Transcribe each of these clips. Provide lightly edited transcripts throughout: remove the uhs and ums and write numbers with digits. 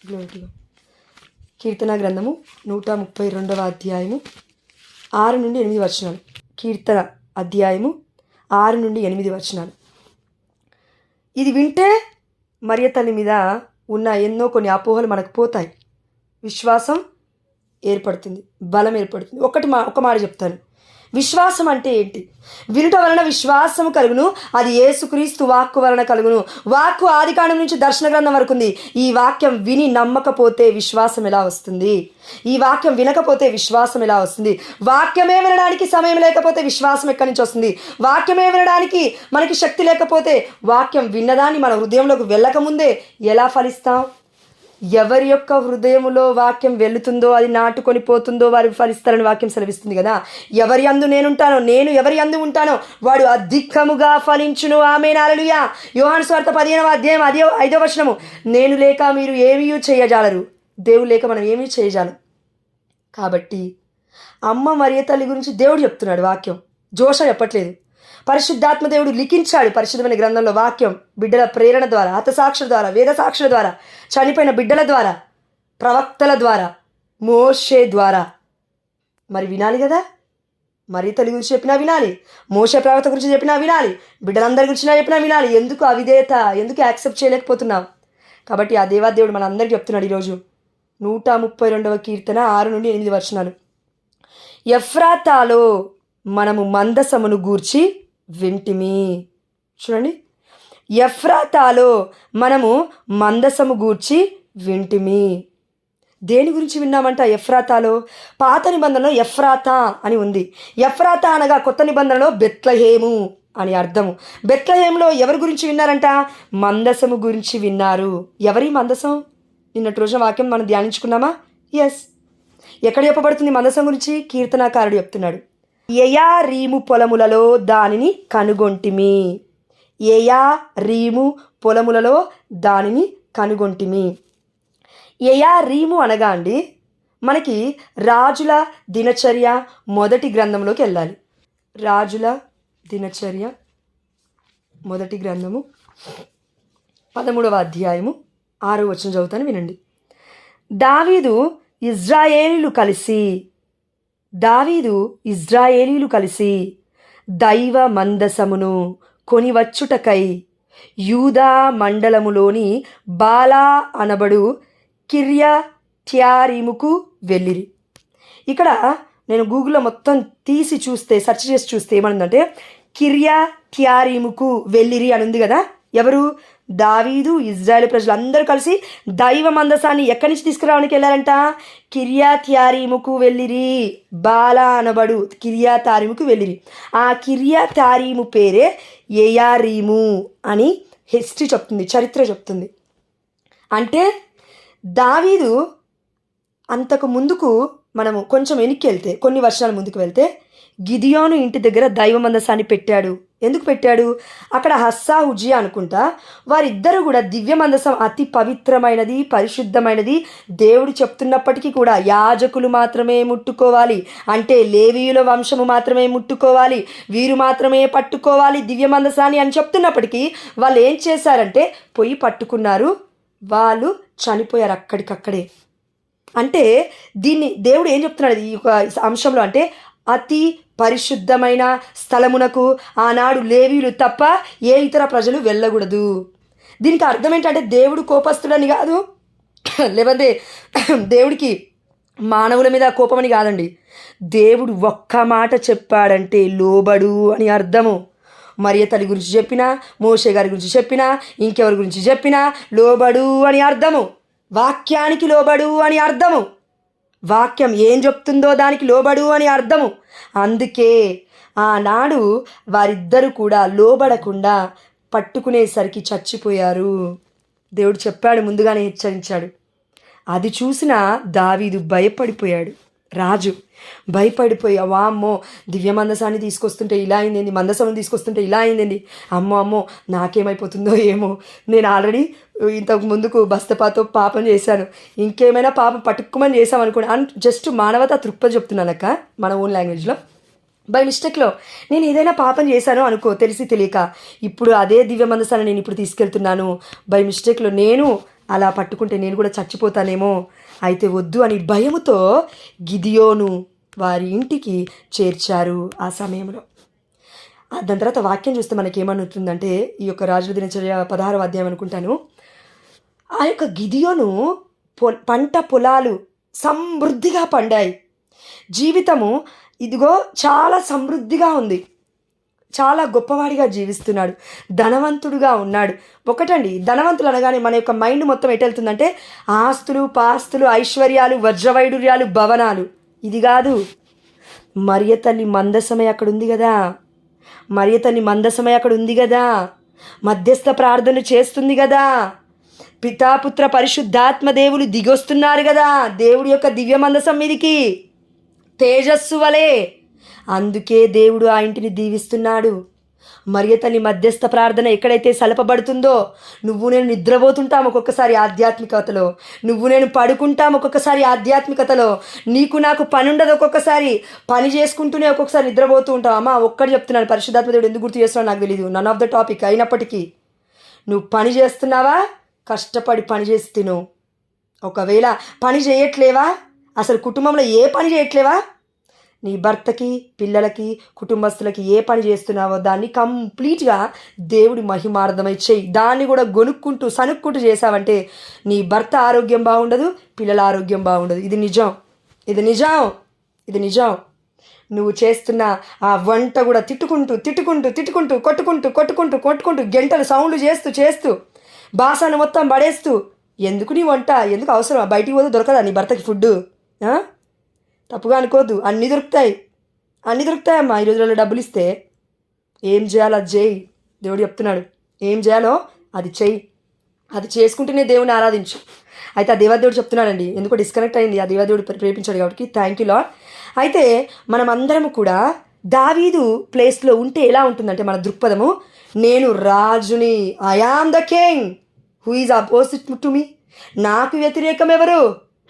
గ్లోరీగా. కీర్తన గ్రంథము 132వ అధ్యాయము 6 నుండి 8 వచనాలు. కీర్తన అధ్యాయము 6 నుండి 8 వచనాలు. ఇది వింటే మరియ తల్లి మీద ఉన్న ఎన్నో కొన్ని అపోహలు మనకు పోతాయి. విశ్వాసం ఏర్పడుతుంది, బలం ఏర్పడుతుంది. ఒక మాట చెప్తాను. విశ్వాసం అంటే ఏంటి? వినుట వలన విశ్వాసము కలుగును, అది యేసుక్రీస్తు వాక్కు వలన కలుగును. వాక్కు ఆదికాండం నుంచి దర్శన గ్రంథం వరకు ఉంది. ఈ వాక్యం విని నమ్మకపోతే విశ్వాసం ఎలా వస్తుంది? ఈ వాక్యం వినకపోతే విశ్వాసం ఎలా వస్తుంది? వాక్యమే వినడానికి సమయం లేకపోతే విశ్వాసం ఎక్కడి నుంచి వస్తుంది? వాక్యమే వినడానికి మనకి శక్తి లేకపోతే వాక్యం విన్నదాన్ని మన హృదయంలోకి వెళ్ళకముందే ఎలా ఫలిస్తాం? ఎవరి యొక్క హృదయములో వాక్యం వెళుతుందో అది నాటుకొని పోతుందో వారు ఫలిస్తారని వాక్యం సెలవిస్తుంది కదా. ఎవరి యందు నేనుంటానో, నేను ఎవరి యందు ఉంటానో వాడు అధికముగా ఫలించును. ఆమేన్, హల్లెలూయా. యోహాను సువార్త 15వ అధ్యాయం 5వ వచనము, నేను లేక మీరు ఏమీ చేయజాలరు. దేవుడు లేక మనం ఏమీ చేయజాలం. కాబట్టి అమ్మ మరియ తల్లి గురించి దేవుడు చెప్తున్నాడు. వాక్యం జోష చెప్పట్లేదు. పరిశుద్ధాత్మ దేవుడు లిఖించాడు పరిశుద్ధమైన గ్రంథంలో వాక్యం. బిడ్డల ప్రేరణ ద్వారా, హతసాక్షుల ద్వారా, వేద సాక్షుల ద్వారా, చనిపోయిన బిడ్డల ద్వారా, ప్రవక్తల ద్వారా, మోషే ద్వారా. మరి వినాలి కదా. మరి తల్లి గురించి చెప్పినా వినాలి, మోషే ప్రవక్త గురించి చెప్పినా వినాలి, బిడ్డలందరి గురించి చెప్పినా వినాలి. ఎందుకు అవిధేయత? ఎందుకు యాక్సెప్ట్ చేయలేకపోతున్నాం? కాబట్టి ఆ దేవాదేవుడు మన అందరికీ చెప్తున్నాడు ఈరోజు. 132వ కీర్తన 6 నుండి 8 వచనాలు. ఎఫ్రాతాలో మనము మందసమును గూర్చి వింటిమి. చూడండి, ఎఫ్రాతాలో మనము మందసము గూర్చి వింటిమి. దేని గురించి విన్నామంట? ఎఫ్రాతాలో. పాత నిబంధనలో ఎఫ్రాతా అని ఉంది. ఎఫ్రాతా అనగా కొత్త నిబంధనలో బెత్లెహేము అని అర్థము. బెత్లెహేములో ఎవరి గురించి విన్నారంట? మందసము గురించి విన్నారు. ఎవరి మందసం? నిన్నటి రోజున వాక్యం మనం ధ్యానించుకున్నామా? ఎస్. ఎక్కడ చెప్పబడుతుంది మందసం గురించి? కీర్తనాకారుడు చెప్తున్నాడు. యయారీము పొలములలో దానిని కనుగొంటిమి. యయారీము పొలములలో దానిని కనుగొంటిమి. యయారీము అనగా అండి, మనకి రాజుల దినచర్య మొదటి గ్రంథంలోకి వెళ్ళాలి. రాజుల దినచర్య మొదటి గ్రంథము 13వ అధ్యాయము 6వ వచనం చదువుతాను, వినండి. దావీదు ఇజ్రాయేలీలు కలిసి దైవ మందసమును కొనివచ్చుటకై యూదా మండలములోని బాలా అనబడు కిర్యత్యారీముకు వెళ్ళిరి. ఇక్కడ నేను గూగుల్లో మొత్తం తీసి చూస్తే, సెర్చ్ చేసి చూస్తే ఏమనుందంటే కిర్యత్యారీముకు వెళ్ళిరి అని ఉంది కదా. ఎవరు? దావీదు, ఇజ్రాయేల్ ప్రజలందరూ కలిసి దైవ మందసాన్ని ఎక్కడి నుంచి తీసుకురావడానికి వెళ్ళారంట? కిర్యత్యారీముకు వెళ్ళిరి. బాలా అనబడు కిర్యత్యారీముకు వెళ్ళిరి. ఆ కిర్యత్యారీము పేరే యయారీము అని హిస్టరీ చెప్తుంది, చరిత్ర చెప్తుంది. అంటే దావీదు అంతకు ముందుకు మనము కొంచెం వెనక్కి వెళ్తే, కొన్ని వర్షాల ముందుకు వెళ్తే, గిదియోను ఇంటి దగ్గర దైవ మందసాన్ని పెట్టాడు. ఎందుకు పెట్టాడు? అక్కడ హస్సా హుజియా అనుకుంటా, వారిద్దరూ కూడా దివ్య మందసం అతి పవిత్రమైనది, పరిశుద్ధమైనది. దేవుడు చెప్తున్నప్పటికీ కూడా యాజకులు మాత్రమే ముట్టుకోవాలి, అంటే లేవీయుల వంశము మాత్రమే ముట్టుకోవాలి, వీరు మాత్రమే పట్టుకోవాలి దివ్య మందసాన్ని అని చెప్తున్నప్పటికీ వాళ్ళు ఏం చేశారంటే పోయి పట్టుకున్నారు. వాళ్ళు చనిపోయారు అక్కడికక్కడే. అంటే దీన్ని దేవుడు ఏం చెప్తున్నాడు ఈ యొక్క అంశంలో అంటే, అతి పరిశుద్ధమైన స్థలమునకు ఆనాడు లేవీయులు తప్ప ఏ ఇతర ప్రజలు వెళ్ళకూడదు. దీనికి అర్థం ఏంటంటే దేవుడు కోపస్తుడని కాదు, లేకపోతే దేవుడికి మానవుల మీద కోపమని కాదండి. దేవుడు ఒక్క మాట చెప్పాడంటే లోబడు అని అర్థము. మరియ తల్లి గురించి చెప్పినా, మోషే గారి గురించి చెప్పినా, ఇంకెవరి గురించి చెప్పినా లోబడు అని అర్థము. వాక్యానికి లోబడు అని అర్థము. వాక్యం ఏం చెప్తుందో దానికి లోబడు అని అర్థము. అందుకే ఆనాడు వారిద్దరూ కూడా లోబడకుండా పట్టుకునేసరికి చచ్చిపోయారు. దేవుడు చెప్పాడు, ముందుగానే హెచ్చరించాడు. అది చూసిన దావీదు భయపడిపోయాడు. రాజు భయపడిపోయి, వామ్మో దివ్య మందసాన్ని తీసుకొస్తుంటే ఇలా అయిందండి, మందసం తీసుకొస్తుంటే ఇలా అయిందండి, అమ్మో నాకేమైపోతుందో ఏమో, నేను ఆల్రెడీ ఇంతకు ముందుకు బస్తపాతో పాపం చేశాను, ఇంకేమైనా పాపం పట్టుకోమని చేసామనుకోండి అని జస్ట్ మానవతా తృప్తి చెప్తున్నానక్క మన ఓన్ లాంగ్వేజ్లో. బై మిస్టేక్లో నేను ఏదైనా పాపం చేశాను అనుకో, తెలిసి తెలియక, ఇప్పుడు అదే దివ్య మందసాన్ని నేను ఇప్పుడు తీసుకెళ్తున్నాను, బై మిస్టేక్లో నేను అలా పట్టుకుంటే నేను కూడా చచ్చిపోతానేమో, అయితే వద్దు అని భయముతో గిదియోను వారి ఇంటికి చేర్చారు ఆ సమయంలో. దాని తర్వాత వాక్యం చూస్తే మనకేమనుంటుందంటే, ఈ యొక్క రాజుల దినచర్య 16వ అధ్యాయం అనుకుంటాను. ఆ యొక్క గిదియోను పంట పొలాలు సమృద్ధిగా పండాయి. జీవితము ఇదిగో చాలా సమృద్ధిగా ఉంది. చాలా గొప్పవాడిగా జీవిస్తున్నాడు, ధనవంతుడుగా ఉన్నాడు. ఒకటండి, ధనవంతులు అనగానే మన యొక్క మైండ్ మొత్తం ఎటు వెళ్తుందంటే ఆస్తులు, పాస్తులు, ఐశ్వర్యాలు, వజ్రవైడూర్యాలు, భవనాలు. ఇది కాదు. మరియ తల్లి మందసమయ అక్కడ ఉంది కదా, మరియ తల్లి మందసమయ అక్కడ ఉంది కదా, మధ్యస్థ ప్రార్థన చేస్తుంది కదా, పితాపుత్ర పరిశుద్ధాత్మ దేవులు దిగొస్తున్నారు కదా దేవుడి యొక్క దివ్య మందసం మీదికి తేజస్సు వలె. అందుకే దేవుడు ఆ ఇంటిని దీవిస్తున్నాడు. మరియ తల్లి మధ్యస్థ ప్రార్థన ఎక్కడైతే సలపబడుతుందో, నువ్వు నేను నిద్రపోతుంటాం ఒక్కొక్కసారి ఆధ్యాత్మికతలో, నువ్వు నేను పడుకుంటాం ఒక్కొక్కసారి ఆధ్యాత్మికతలో, నీకు నాకు పని ఉండదు, ఒక్కొక్కసారి పని చేసుకుంటూనే ఒక్కొక్కసారి నిద్రపోతూ ఉంటావు. అమ్మా ఒక్కటి చెప్తున్నాను, పరిశుద్ధాత్మ దేవుడు ఎందుకు గుర్తు చేస్తున్నావు నాకు తెలియదు, నన్ ఆఫ్ ద టాపిక్ అయినప్పటికీ నువ్వు పని చేస్తున్నావా, కష్టపడి పని చేసి తిను. ఒకవేళ పని చేయట్లేవా, అసలు కుటుంబంలో ఏ పని చేయట్లేవా, నీ భర్తకి, పిల్లలకి, కుటుంబస్తులకి ఏ పని చేస్తున్నావో దాన్ని కంప్లీట్గా దేవుడి మహిమార్థమై చెయ్యి. దాన్ని కూడా గొనుక్కుంటూ సనుక్కుంటూ చేసావంటే నీ భర్త ఆరోగ్యం బాగుండదు, పిల్లల ఆరోగ్యం బాగుండదు. ఇది నిజం, ఇది నిజం, ఇది నిజం. నువ్వు చేస్తున్న ఆ వంట కూడా తిట్టుకుంటూ తిట్టుకుంటూ తిట్టుకుంటూ కొట్టుకుంటూ కొట్టుకుంటూ కొట్టుకుంటూ గంటలు సౌండ్లు చేస్తూ చేస్తూ బాసాన్ని మొత్తం పడేస్తూ, ఎందుకు నీ వంట, ఎందుకు అవసరం, బయటికి పోతే దొరకదా నీ భర్తకి ఫుడ్డు? తప్పుగా అనుకోవద్దు, అన్నీ దొరుకుతాయి, అన్నీ దొరుకుతాయమ్మా. ఈ రోజులలో డబ్బులు ఇస్తే ఏం చేయాలో అది చేయి. దేవుడు చెప్తున్నాడు, ఏం చేయాలో అది చెయ్యి, అది చేసుకుంటూనే దేవుని ఆరాధించు. అయితే ఆ దేవదేవుడు చెప్తున్నాడండి, ఎందుకో డిస్కనెక్ట్ అయింది, ఆ దేవదేవుడు ప్రేమించాడు కాబట్టి థ్యాంక్ యూ లార్డ్. అయితే మనం అందరము కూడా దావీదు ప్లేస్లో ఉంటే ఎలా ఉంటుందంటే మన దృక్పథము, నేను రాజుని, I am the king, who is opposite to me, నాకు వ్యతిరేకం ఎవరు,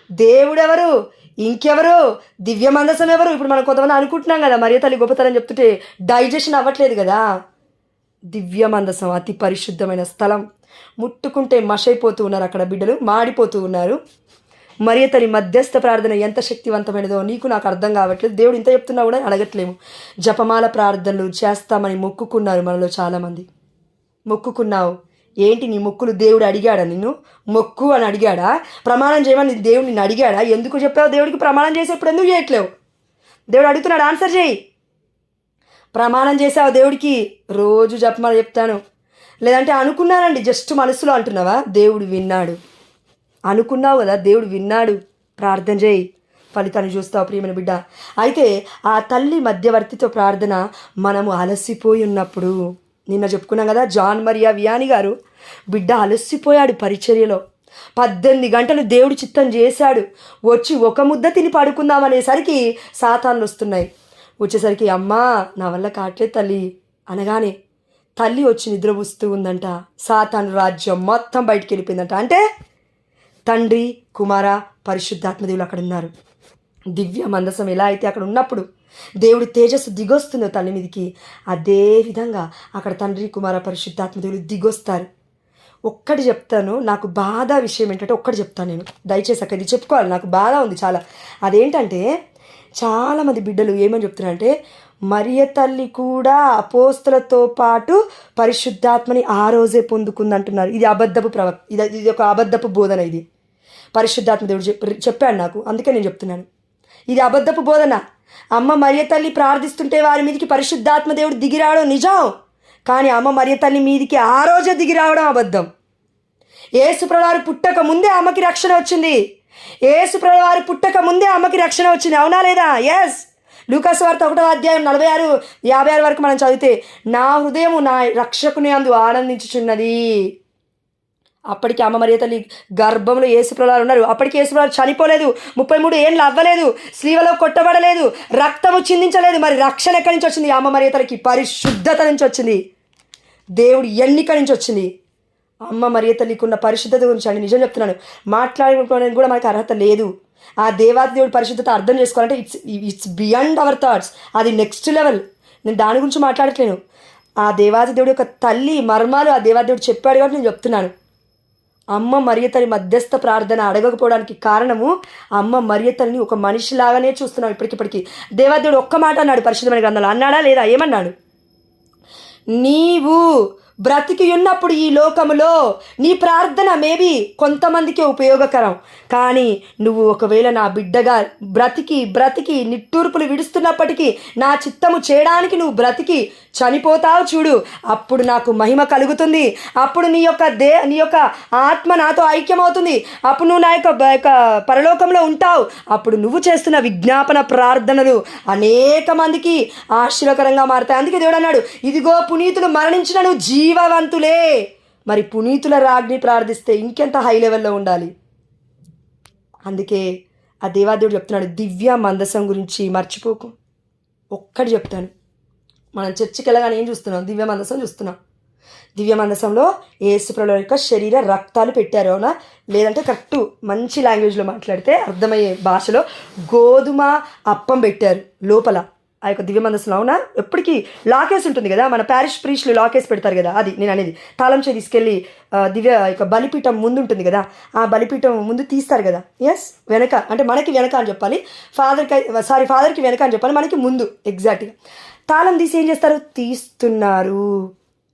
దేవుడెవరు, ఇంకెవరు, దివ్య మందసం ఎవరు. ఇప్పుడు మనం కొంతమంది అనుకుంటున్నాం కదా మరియ తల్లి గొప్పతనం చెప్తుంటే డైజెషన్ అవ్వట్లేదు కదా. దివ్య మందసం అతి పరిశుద్ధమైన స్థలం, ముట్టుకుంటే మషైపోతూ ఉన్నారు అక్కడ బిడ్డలు, మాడిపోతూ ఉన్నారు. మరియ తల్లి మధ్యస్థ ప్రార్థన ఎంత శక్తివంతమైనదో నీకు నాకు అర్థం కావట్లేదు. దేవుడు ఇంత చెప్తున్నా కూడా అడగట్లేము. జపమాల ప్రార్థనలు చేస్తామని మొక్కుకున్నారు మనలో చాలామంది. మొక్కుకున్నావు ఏంటి, నీ మొక్కులు దేవుడు అడిగాడా, నిన్ను మొక్కు అని అడిగాడా, ప్రమాణం చేయమని దేవుడు నిన్ను అడిగాడా, ఎందుకు చెప్పావు దేవుడికి ప్రమాణం చేసేప్పుడు ఎందుకు చేయట్లేవు, దేవుడు అడుగుతున్నాడు ఆన్సర్ చేయి. ప్రమాణం చేసావు దేవుడికి, రోజు జపమాల చెప్తాను, లేదంటే అనుకున్నానండి జస్ట్ మనసులో అంటున్నావా, దేవుడు విన్నాడు, అనుకున్నావు కదా దేవుడు విన్నాడు, ప్రార్థన చేయి, ఫలితాన్ని చూస్తావు ప్రియమైన బిడ్డ. అయితే ఆ తల్లి మధ్యవర్తితో ప్రార్థన మనము అలసిపోయి ఉన్నప్పుడు, నిన్న చెప్పుకున్నాం కదా జాన్ మరియా వియాని గారు బిడ్డ అలసిపోయాడు పరిచర్యలో, 18 గంటలు దేవుడి చిత్తం చేశాడు, వచ్చి ఒక ముద్ద తిని పడుకుందామనేసరికి సాతాన్లు వస్తున్నాయి. వచ్చేసరికి అమ్మా నా వల్ల కావట్లేదు తల్లి అనగానే తల్లి వచ్చి నిద్రపుస్తూ ఉందంట. సాతాను రాజ్యం మొత్తం బయటికి వెళ్ళిపోయిందంట. అంటే తండ్రి, కుమార, పరిశుద్ధాత్మదేవులు అక్కడ ఉన్నారు. దివ్య మందసం ఎలా అయితే అక్కడ ఉన్నప్పుడు దేవుడి తేజస్సు దిగొస్తుందో తల్లి మీదికి, అదే విధంగా అక్కడ తండ్రి, కుమార, పరిశుద్ధాత్మదేవులు దిగొస్తారు. ఒక్కటి చెప్తాను, నాకు బాధ విషయం ఏంటంటే ఒక్కటి చెప్తాను నేను, దయచేసి అక్కడ ఇది చెప్పుకోవాలి, నాకు బాధ ఉంది చాలా. అదేంటంటే చాలామంది బిడ్డలు ఏమని చెప్తున్నారంటే మరియ తల్లి కూడా అపోస్తలతో పాటు పరిశుద్ధాత్మని ఆ రోజే పొందుకుందంటున్నారు. ఇది అబద్ధపు ఇది ఒక అబద్ధపు బోధన. ఇది పరిశుద్ధాత్మ దేవుడు చెప్పాడు నాకు, అందుకే నేను చెప్తున్నాను, ఇది అబద్ధపు బోధన. అమ్మ మరియ తల్లి ప్రార్థిస్తుంటే వారి మీదకి పరిశుద్ధాత్మ దేవుడు దిగి రావడం నిజం, కానీ అమ్మ మరియ తల్లి మీదికి ఆ రోజే దిగి రావడం అబద్ధం. యేసుప్రభువారు పుట్టక ముందే అమ్మకి రక్షణ వచ్చింది, యేసుప్రభువారు పుట్టక ముందే అమ్మకి రక్షణ వచ్చింది, అవునా లేదా? ఎస్. లూకాసు వార్త 1వ అధ్యాయం 46-56 వరకు మనం చదివితే, నా హృదయము నా రక్షకుని అందు ఆనందించుచున్నది. అప్పటికి అమ్మ మరియ తల్లి గర్భంలో యేసుప్రభువారు ఉన్నారు. అప్పటికి యేసుప్రభువారు చనిపోలేదు, 33 ఏళ్ళు అవ్వలేదు, స్లీవలో కొట్టబడలేదు, రక్తము చిందించలేదు. మరి రక్షణ ఎక్కడి నుంచి వచ్చింది? అమ్మ మరియ తల్లికి పరిశుద్ధత నుంచి వచ్చింది, దేవుడి ఎన్నిక నుంచి వచ్చింది. అమ్మ మరియ తల్లికి ఉన్న పరిశుద్ధత గురించి అండి నిజం చెప్తున్నాను, మాట్లాడుకోవడానికి కూడా మనకు అర్హత లేదు. ఆ దేవాది దేవుడి పరిశుద్ధత అర్థం చేసుకోవాలంటే ఇట్స్ బియాండ్ అవర్ థాట్స్, అది నెక్స్ట్ లెవెల్. నేను దాని గురించి మాట్లాడట్లేను. ఆ దేవాది దేవుడి యొక్క తల్లి మర్మాలు ఆ దేవాది దేవుడు చెప్పాడు కాబట్టి నేను చెప్తున్నాను. అమ్మ మరియతల్లి మధ్యస్థ ప్రార్థన అడగకపోవడానికి కారణము అమ్మ మరియతల్ని ఒక మనిషిలాగానే చూస్తున్నాం ఇప్పటికిప్పటికీ. దేవాదేవుడు ఒక్క మాట అన్నాడు పరిశుద్ధమైన గ్రంథంలో, అన్నాడా లేదా? ఏమన్నాడు? నీవు బ్రతికి ఉన్నప్పుడు ఈ లోకములో నీ ప్రార్థన మేబీ కొంతమందికి ఉపయోగకరం, కానీ నువ్వు ఒకవేళ నా బిడ్డగా బ్రతికి నిట్టూర్పులు విడుస్తున్నప్పటికీ నా చిత్తము చేయడానికి నువ్వు బ్రతికి చనిపోతావు చూడు, అప్పుడు నాకు మహిమ కలుగుతుంది. అప్పుడు నీ యొక్క ఆత్మ నాతో ఐక్యమవుతుంది. అప్పుడు నువ్వు నా యొక్క పరలోకంలో ఉంటావు. అప్పుడు నువ్వు చేస్తున్న విజ్ఞాపన ప్రార్థనలు అనేక మందికి ఆశీర్వకరంగా మారుతాయి. అందుకే దేవుడు అన్నాడు, ఇదిగో పునీతులు మరణించినను జీవవంతులే. మరి పునీతుల రాజ్ఞి ప్రార్థిస్తే ఇంకెంత హై లెవెల్లో ఉండాలి. అందుకే ఆ దేవాదేవుడు చెప్తున్నాడు, దివ్య మందసం గురించి మర్చిపోకు. ఒక్కటి చెప్తాను, మనం చర్చికి వెళ్ళగానే ఏం చూస్తున్నాం? దివ్య మందసం చూస్తున్నాం. దివ్య మందసంలో యేసుప్రభువు యొక్క శరీర రక్తాలు పెట్టారు, అవునా? లేదంటే కరెక్ట్ మంచి లాంగ్వేజ్లో మాట్లాడితే అర్థమయ్యే భాషలో గోధుమ అప్పం పెట్టారు లోపల ఆ యొక్క దివ్య మందసంలో, అవునా? ఎప్పటికీ లాకేసి ఉంటుంది కదా, మన ప్యారిష్ ప్రీస్టులు లాకేసి పెడతారు కదా, అది నేను అనేది. తాళం చేయి తీసుకెళ్ళి దివ్య యొక్క బలిపీఠం ముందు ఉంటుంది కదా, ఆ బలిపీఠం ముందు తీస్తారు కదా. ఎస్, వెనక అంటే మనకి వెనక అని చెప్పాలి, ఫాదర్కి వెనక అని చెప్పాలి, మనకి ముందు. ఎగ్జాక్ట్గా తాళం తీసి ఏం చేస్తారు? తీస్తున్నారు.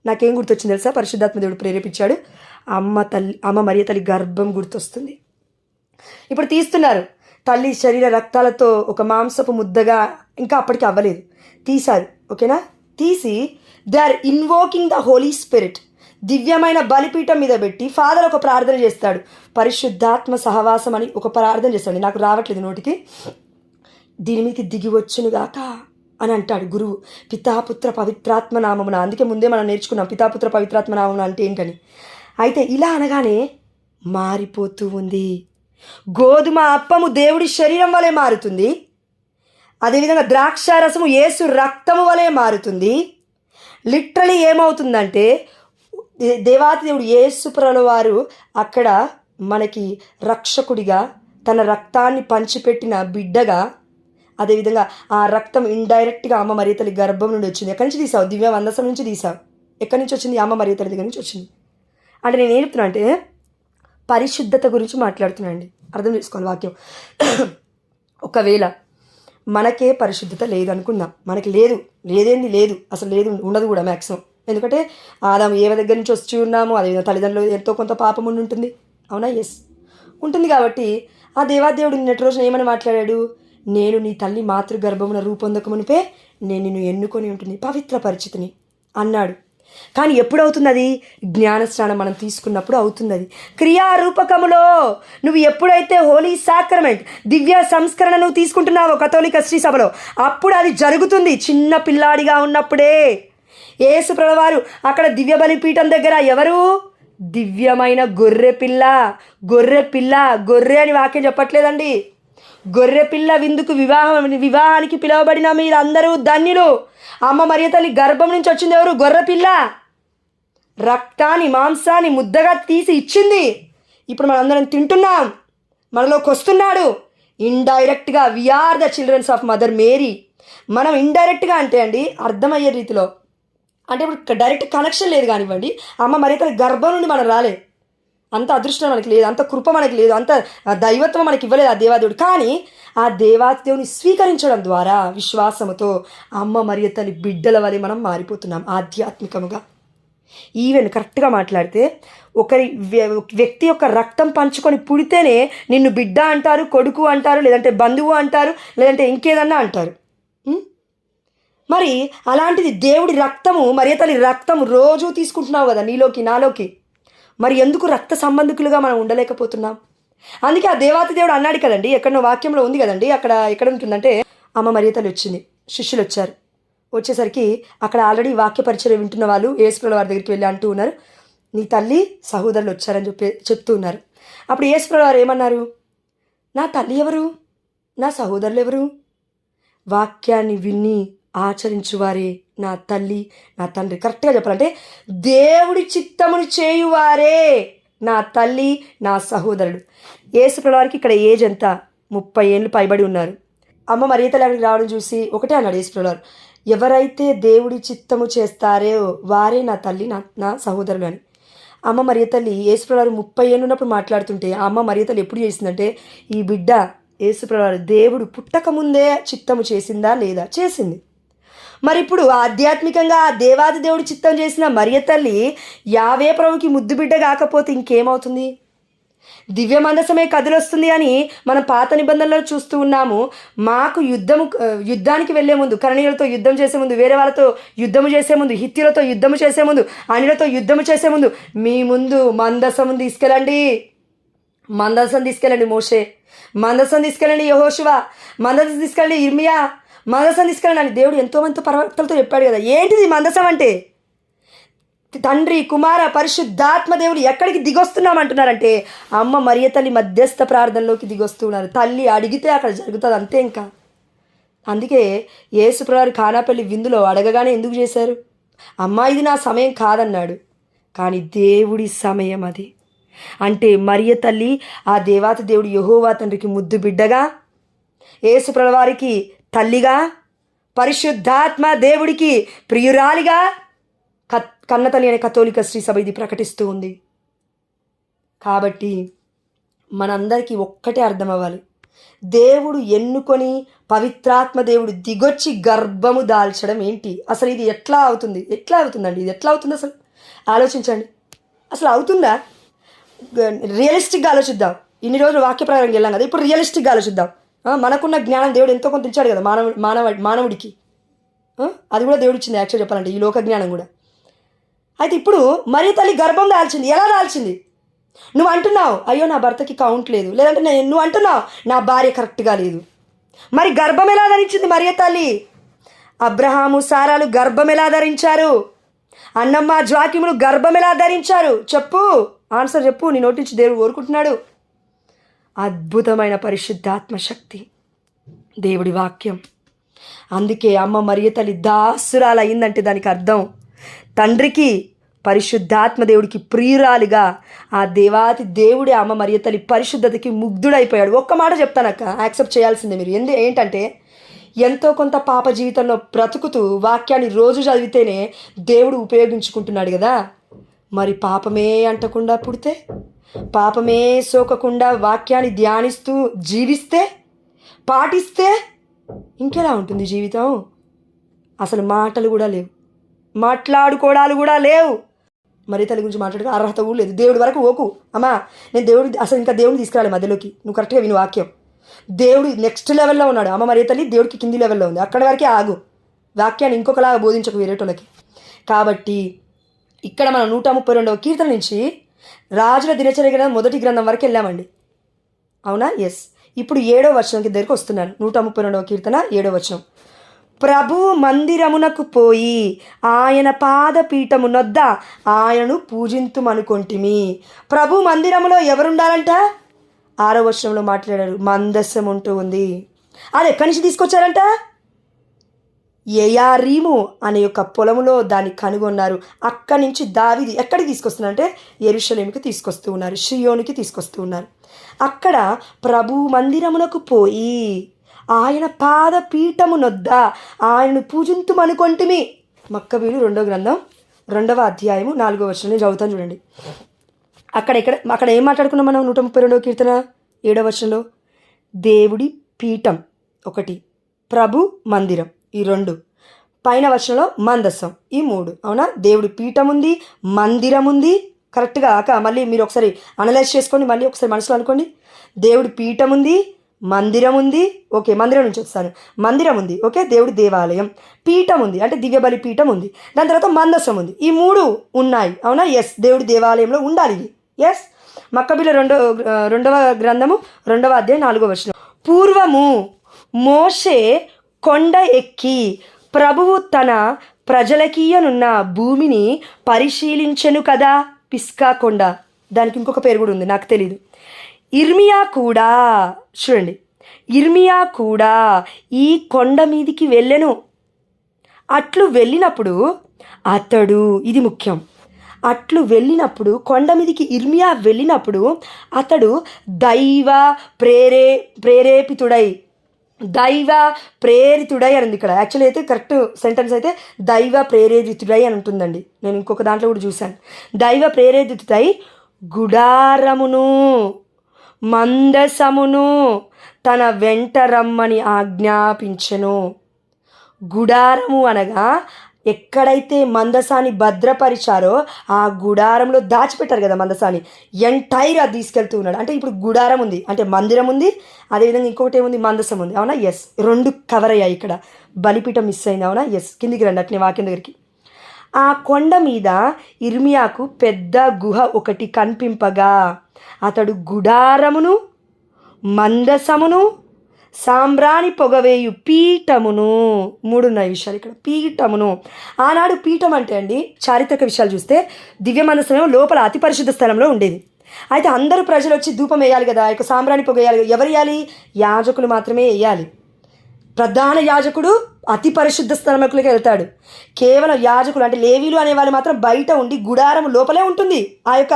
నాకేం గుర్తొచ్చింది తెలుసా? పరిశుద్ధాత్మ దేవుడు ప్రేరేపించాడు, అమ్మ మరియ తల్లి గర్భం గుర్తొస్తుంది. ఇప్పుడు తీస్తున్నారు, తల్లి శరీర రక్తాలతో ఒక మాంసపు ముద్దగా, ఇంకా అప్పటికి అవ్వలేదు, తీశారు. ఓకేనా? తీసి they are invoking the Holy Spirit. దివ్యమైన బలిపీఠం మీద పెట్టి ఫాదర్ ఒక ప్రార్థన చేస్తాడు, పరిశుద్ధాత్మ సహవాసం అని ఒక ప్రార్థన చేస్తాడు. నాకు రావట్లేదు నోటికి. దీని మీదకి దిగి వచ్చునుగాక అని అంటాడు గురువు, పితాపుత్ర పవిత్రాత్మ నామమున. అందుకే ముందే మనం నేర్చుకున్నాం పితాపుత్ర పవిత్రాత్మ నామమున అంటే ఏంటని. అయితే ఇలా అనగానే మారిపోతూ ఉంది. గోధుమ అప్పము దేవుడి శరీరం వలె మారుతుంది, అదేవిధంగా ద్రాక్షారసము యేసు రక్తము వలె మారుతుంది. లిటరలీ ఏమవుతుందంటే దేవాతి దేవుడు యేసుప్రభువు వారు అక్కడ మనకి రక్షకుడిగా తన రక్తాన్ని పంచిపెట్టిన బిడ్డగా, అదేవిధంగా ఆ రక్తం ఇండైరెక్ట్గా అమ్మ మరియ తల్లి గర్భం నుండి వచ్చింది. ఎక్కడి నుంచి తీసావు? దివ్య మందసం నుంచి తీసావు. ఎక్కడి నుంచి వచ్చింది? అమ్మ మరియ తల్లి దగ్గర నుంచి వచ్చింది. అంటే నేను ఏం చెప్తున్నా అంటే పరిశుద్ధత గురించి మాట్లాడుతున్నాను అండి, అర్థం చేసుకోవాలి వాక్యం. ఒకవేళ మనకే పరిశుద్ధత లేదు అనుకుందాం, మనకి లేదేంది లేదు, అసలు లేదు, ఉండదు కూడా మ్యాక్సిమం. ఎందుకంటే ఆదాము ఏవ దగ్గర నుంచి వచ్చి ఉన్నాము, అదేవిధంగా తల్లిదండ్రులు ఎంతో కొంత పాపం ఉండి ఉంటుంది, అవునా? ఎస్, ఉంటుంది. కాబట్టి ఆ దేవాదేవుడు నిన్నటి రోజున ఏమని మాట్లాడాడు? నేను నీ తల్లి మాతృగర్భమున రూపొందక మునిపే నేను నిన్ను ఎన్నుకొని ఉంటుంది, పవిత్ర పరిచితిని అన్నాడు. కానీ ఎప్పుడవుతుంది అది? జ్ఞానస్నానం మనం తీసుకున్నప్పుడు అవుతుంది. అది క్రియారూపకములో నువ్వు ఎప్పుడైతే హోలీ సాక్రమెంట్ దివ్య సంస్కరణ నువ్వు తీసుకుంటున్నావో కథోలిక శ్రీ సభలో, అప్పుడు అది జరుగుతుంది. చిన్న పిల్లాడిగా ఉన్నప్పుడే యేసు ప్రభువారు అక్కడ దివ్య బలిపీఠం దగ్గర ఎవరు? దివ్యమైన గొర్రె పిల్ల. గొర్రె అని వాక్యం చెప్పట్లేదండి. గొర్రె పిల్ల విందుకు వివాహానికి పిలువబడిన మీరందరూ ధన్యులు. అమ్మ మరియ తల్లి గర్భం నుంచి వచ్చింది ఎవరు? గొర్రె పిల్ల. రక్తాన్ని మాంసాన్ని ముద్దగా తీసి ఇచ్చింది. ఇప్పుడు మనందరం తింటున్నాం, మనలోకి వస్తున్నాడు. ఇండైరెక్ట్గా we are the children's of Mother Mary. మనం ఇండైరెక్ట్గా అంటే అండి అర్థమయ్యే రీతిలో, అంటే ఇప్పుడు డైరెక్ట్ కనెక్షన్ లేదు కానివ్వండి, అమ్మ మరియ తల్లి గర్భం నుండి మనం రాలే, అంత అదృష్టం మనకి లేదు, అంత కృప మనకి లేదు, అంత దైవత్వం మనకి ఇవ్వలేదు ఆ దేవాదేవుడు. కానీ ఆ దేవాదేవుని స్వీకరించడం ద్వారా విశ్వాసముతో అమ్మ మరియ తల్లి బిడ్డల వలె మనం మారిపోతున్నాం ఆధ్యాత్మికముగా. ఈవెన్ కరెక్ట్గా మాట్లాడితే ఒకరి వ్యక్తి యొక్క రక్తం పంచుకొని పుడితేనే నిన్ను బిడ్డ అంటారు, కొడుకు అంటారు, లేదంటే బంధువు అంటారు, లేదంటే ఇంకేదన్నా అంటారు. మరి అలాంటిది దేవుడి రక్తము, మరియ తల్లి రక్తము రోజు తీసుకుంటున్నావు కదా నీలోకి నాలోకి, మరి ఎందుకు రక్త సంబంధికులుగా మనం ఉండలేకపోతున్నాం? అందుకే ఆ దేవాతి దేవుడు అన్నాడు కదండి, ఎక్కడో వాక్యంలో ఉంది కదండి, అక్కడ ఎక్కడ ఉంటుందంటే అమ్మ మరియ తల్లి వచ్చింది, శిష్యులు వచ్చారు. వచ్చేసరికి అక్కడ ఆల్రెడీ వాక్య పరిచయం వింటున్న వాళ్ళు యేసుప్రభువు వారి దగ్గరికి వెళ్ళి అంటూ ఉన్నారు, నీ తల్లి సహోదరులు వచ్చారని చెప్తూ ఉన్నారు. అప్పుడు యేసుప్రభువు వారు ఏమన్నారు? నా తల్లి ఎవరు, నా సహోదరులు ఎవరు? వాక్యాన్ని విని ఆచరించువారే నా తల్లి నా తండ్రి. కరెక్ట్గా చెప్పాలంటే దేవుడి చిత్తముని చేయువారే నా తల్లి నా సహోదరుడు. యేసుప్రభువు వారికి ఇక్కడ ఏజ్ ఎంత? 30 ఏళ్ళు పైబడి ఉన్నారు. అమ్మ మరియ తల్లి రావడం చూసి ఒకటే అన్నాడు యేసుప్రభువు వారు, ఎవరైతే దేవుడి చిత్తము చేస్తారో వారే నా తల్లి నా సహోదరులు అని. అమ్మ మరియ తల్లి యేసుప్రభువారు 30 ఏళ్ళు ఉన్నప్పుడు మాట్లాడుతుంటే ఆ అమ్మ మరియ తల్లి ఎప్పుడు చేసిందంటే, ఈ బిడ్డ యేసుప్రభువారు దేవుడు పుట్టక ముందే చిత్తము చేసిందా లేదా? చేసింది. మరి ఇప్పుడు ఆధ్యాత్మికంగా ఆ దేవాది దేవుడు చిత్తం చేసిన మరియ తల్లి యావే ప్రభుకి ముద్దు బిడ్డ కాకపోతే ఇంకేమవుతుంది? దివ్య మందసమే కదిలొస్తుంది అని మనం పాత నిబంధనలో చూస్తూ ఉన్నాము. మాకు యుద్ధానికి వెళ్ళే ముందు, కరణీయులతో యుద్ధం చేసే ముందు, వేరే వాళ్ళతో యుద్ధము చేసే ముందు, హిత్యులతో యుద్ధము చేసే ముందు, అనిలతో యుద్ధము చేసే ముందు మీ ముందు మందసం తీసుకెళ్ళండి, మందసం తీసుకెళ్ళండి మోషే, మందసం తీసుకెళ్ళండి యెహోషువ, మందసం తీసుకెళ్ళండి ఇర్మియా, మందసం తీసుకెళ్ళండి అని దేవుడు ఎంతోమంది ప్రవక్తలతో చెప్పాడు కదా. ఏంటిది మందసం అంటే? తండ్రి కుమార పరిశుద్ధాత్మ దేవుడు ఎక్కడికి దిగొస్తున్నామంటున్నారంటే అమ్మ మరియ తల్లి మధ్యస్థ ప్రార్థనలోకి దిగొస్తున్నారు. తల్లి అడిగితే అక్కడ జరుగుతుంది, అంతే. ఇంకా అందుకే యేసుప్రభువారు కానాపల్లి విందులో అడగగానే ఎందుకు చేశారు? అమ్మా ఇది నా సమయం కాదన్నాడు, కానీ దేవుడి సమయం అది. అంటే మరియ తల్లి ఆ దేవాతి దేవుడు యెహోవా తండ్రికి ముద్దు బిడ్డగా, యేసుప్రభువారికి తల్లిగా, పరిశుద్ధాత్మ దేవుడికి ప్రియురాలిగా కన్నతల్లి అనే కథోలిక శ్రీ సభ ఇది ప్రకటిస్తూ ఉంది. కాబట్టి మనందరికీ ఒక్కటే అర్థం అవ్వాలి, దేవుడు ఎన్నుకొని పవిత్రాత్మ దేవుడు దిగొచ్చి గర్భము దాల్చడం ఏంటి? అసలు ఇది ఎట్లా అవుతుంది? ఎట్లా అవుతుందండి? ఇది ఎట్లా అవుతుంది? అసలు ఆలోచించండి. అసలు అవుతుందా? రియలిస్టిక్గా ఆలోచిద్దాం. ఇన్ని రోజులు వాక్య ప్రకారం వెళ్ళాం కదా, ఇప్పుడు రియలిస్టిక్గా ఆలోచిద్దాం. మనకున్న జ్ఞానం దేవుడు ఎంతో కొంత ఇచ్చాడు కదా మానవుడికి. అది కూడా దేవుడు ఇచ్చింది యాక్చువల్ చెప్పాలంటే, ఈ లోక జ్ఞానం కూడా. అయితే ఇప్పుడు మరియ తల్లి గర్భం దాల్చింది. ఎలా దాల్చింది? నువ్వు అంటున్నావు అయ్యో నా భర్తకి కౌంట్ లేదు, లేదంటే నువ్వు అంటున్నావు నా భార్య కరెక్ట్గా లేదు. మరి గర్భం ఎలా ధరించింది మరియ తల్లి? అబ్రహాము సారాలు గర్భం ఎలా ధరించారు? అన్నమ్మ జ్వాకిములు గర్భం ఎలా ధరించారు? చెప్పు, ఆన్సర్ చెప్పు. నీ నోటి నుంచి దేవుడు కోరుకుంటున్నాడు. అద్భుతమైన పరిశుద్ధాత్మ శక్తి, దేవుడి వాక్యం. అందుకే అమ్మ మరియ తల్లి దాసురాలు అయిందంటే దానికి అర్థం తండ్రికి పరిశుద్ధాత్మ దేవుడికి ప్రియురాలిగా ఆ దేవాతి దేవుడే అమ్మ మరియ తల్లి పరిశుద్ధతకి ముగ్ధుడైపోయాడు. ఒక్క మాట చెప్తానక్క, యాక్సెప్ట్ చేయాల్సిందే మీరు. ఏంటంటే ఎంతో కొంత పాప జీవితంలో బ్రతుకుతూ వాక్యాన్ని రోజు చదివితేనే దేవుడు ఉపయోగించుకుంటున్నాడు కదా. మరి పాపమే అంటకుండా పుడితే, పాపమే సోకకుండా వాక్యాన్ని ధ్యానిస్తూ జీవిస్తే, పాటిస్తే ఇంకెలా ఉంటుంది జీవితం? అసలు మాటలు కూడా లేవు, మాట్లాడుకోవడాలు కూడా లేవు. మరి తల్లి గురించి మాట్లాడుకో అర్హత కూడా లేదు. దేవుడి వరకు ఓకు అమ్మా, నేను అసలు ఇంకా దేవుడిని తీసుకురాలి మధ్యలోకి. నువ్వు కరెక్ట్గా విను వాక్యం. దేవుడు నెక్స్ట్ లెవెల్లో ఉన్నాడు. అమ్మ మరియ తల్లి దేవుడికి కింది లెవెల్లో ఉంది. అక్కడి వరకే ఆగు, వాక్యాన్ని ఇంకొకలాగా బోధించకు వేరేటోళ్ళకి. కాబట్టి ఇక్కడ మనం 132వ కీర్తన నుంచి రాజుల దినచర్య గ్రంథం 1వ గ్రంథం వరకు వెళ్ళామండి, అవునా? ఎస్. ఇప్పుడు 7వ వచనంకి దగ్గరికి వస్తున్నాను. 132వ కీర్తన 7వ వచనం. ప్రభు మందిరమునకు పోయి ఆయన పాదపీఠము నొద్ద ఆయనను పూజింతుమనుకొంటిమి. ప్రభు మందిరములో ఎవరుండాలంట? 6వ వచనంలో మాట్లాడారు, మందస్సం ఉంటూ ఉంది. అది ఎక్కడి నుంచి తీసుకొచ్చారంట? యెయారీము అనే యొక్క పొలములో దాన్ని కనుగొన్నారు. అక్కడి నుంచి దావీదు ఎక్కడికి తీసుకొస్తున్నారంటే యెరూషలేముకి తీసుకొస్తూ ఉన్నారు, షియోనుకి తీసుకొస్తూ ఉన్నారు. అక్కడ ప్రభు మందిరమునకు పోయి ఆయన పాదపీఠము నొద్ద ఆయనను పూజింతుమనుకొంటిమి. మక్కబీలు 2వ గ్రంథం 2వ అధ్యాయము 4వ వచనం చదువుతాను చూడండి. అక్కడ ఏం మాట్లాడుకున్నాం మనం? 132వ కీర్తన 7వ వచనంలో దేవుడి పీఠం ఒకటి, ప్రభు మందిరం ఈ 2, పైన వచనంలో మందస్సం ఈ 3. అవునా? దేవుడి పీఠం ఉంది, మందిరం ఉంది. కరెక్ట్గా మళ్ళీ మీరు ఒకసారి అనలైజ్ చేసుకోండి, మళ్ళీ ఒకసారి మనసులో అనుకోండి. దేవుడి పీఠం ఉంది, మందిరం ఉంది. ఓకే, మందిరం నుంచి వస్తాను. మందిరం ఉంది, ఓకే, దేవుడి దేవాలయం. పీఠం ఉంది అంటే దివ్య బలి పీఠం ఉంది. దాని తర్వాత మందసం ఉంది. ఈ 3 ఉన్నాయి, అవునా? ఎస్, దేవుడి దేవాలయంలో ఉండాలి ఇవి. ఎస్. మక్కబీల 2వ గ్రంథము 2వ అధ్యాయం 4వ వచనం. పూర్వము మోషే కొండ ఎక్కి ప్రభువు తన ప్రజలకీయనున్న భూమిని పరిశీలించెను కదా. పిస్కా కొండ, దానికి ఇంకొక పేరు కూడా ఉంది, నాకు తెలీదు. ఇర్మియా కూడా, చూడండి, ఇర్మియా కూడా ఈ కొండ మీదికి వెళ్ళెను. అట్లు వెళ్ళినప్పుడు అతడు, ఇది ముఖ్యం, అట్లు వెళ్ళినప్పుడు కొండ మీదికి ఇర్మియా వెళ్ళినప్పుడు అతడు దైవ ప్రేరేపితుడై దైవ ప్రేరితుడై అని ఉంది ఇక్కడ. యాక్చువల్లీ అయితే కరెక్ట్ సెంటెన్స్ అయితే దైవ ప్రేరేరితుడై అని ఉంటుందండి. నేను ఇంకొక దాంట్లో కూడా చూశాను. దైవ ప్రేరేరితుడై గుడారమును మందసమును తన వెంట రమ్మని ఆజ్ఞాపించెను. గుడారము అనగా ఎక్కడైతే మందసాన్ని భద్రపరిచారో ఆ గుడారంలో దాచిపెట్టారు కదా మందసాన్ని, ఎంటైర్ అది తీసుకెళ్తూ ఉన్నాడు. అంటే ఇప్పుడు గుడారం ఉంది అంటే మందిరం ఉంది, అదేవిధంగా ఇంకొకటి ఏముంది, మందసం ఉంది. అవునా? ఎస్, రెండు కవర్ అయ్యాయి. ఇక్కడ బలిపీఠం మిస్ అయింది. అవునా? ఎస్, కిందికి రండి అట్నే వాక్యం దగ్గరికి. ఆ కొండ మీద ఇర్మియాకు పెద్ద గుహ ఒకటి కనిపింపగా అతడు గుడారమును మందసమును సాంబ్రాణి పొగవేయు పీఠమును, మూడున్న విషయాలు ఇక్కడ. పీఠమును, ఆనాడు పీఠం అంటే అండి చారిత్రక విషయాలు చూస్తే దివ్య మందసమేమో లోపల అతి పరిశుద్ధ స్థలంలో ఉండేది. అయితే అందరూ ప్రజలు వచ్చి ధూపం వేయాలి కదా, ఇక సాంబ్రాణి పొగ వేయాలి. ఎవరు వేయాలి? యాజకులు మాత్రమే వేయాలి. ప్రధాన యాజకుడు అతి పరిశుద్ధ స్థలంలోకి వెళ్తాడు. కేవలం యాజకులు అంటే లేవీలు అనే వాళ్ళు మాత్రం బయట ఉండి గుడారం లోపలే ఉంటుంది ఆ యొక్క